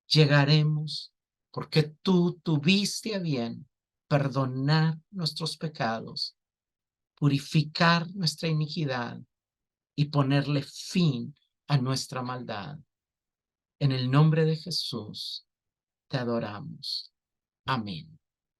llegaremos, porque tú tuviste a bien perdonar nuestros pecados, purificar nuestra iniquidad y ponerle fin a nuestra maldad. En el nombre de Jesús te adoramos. Amén.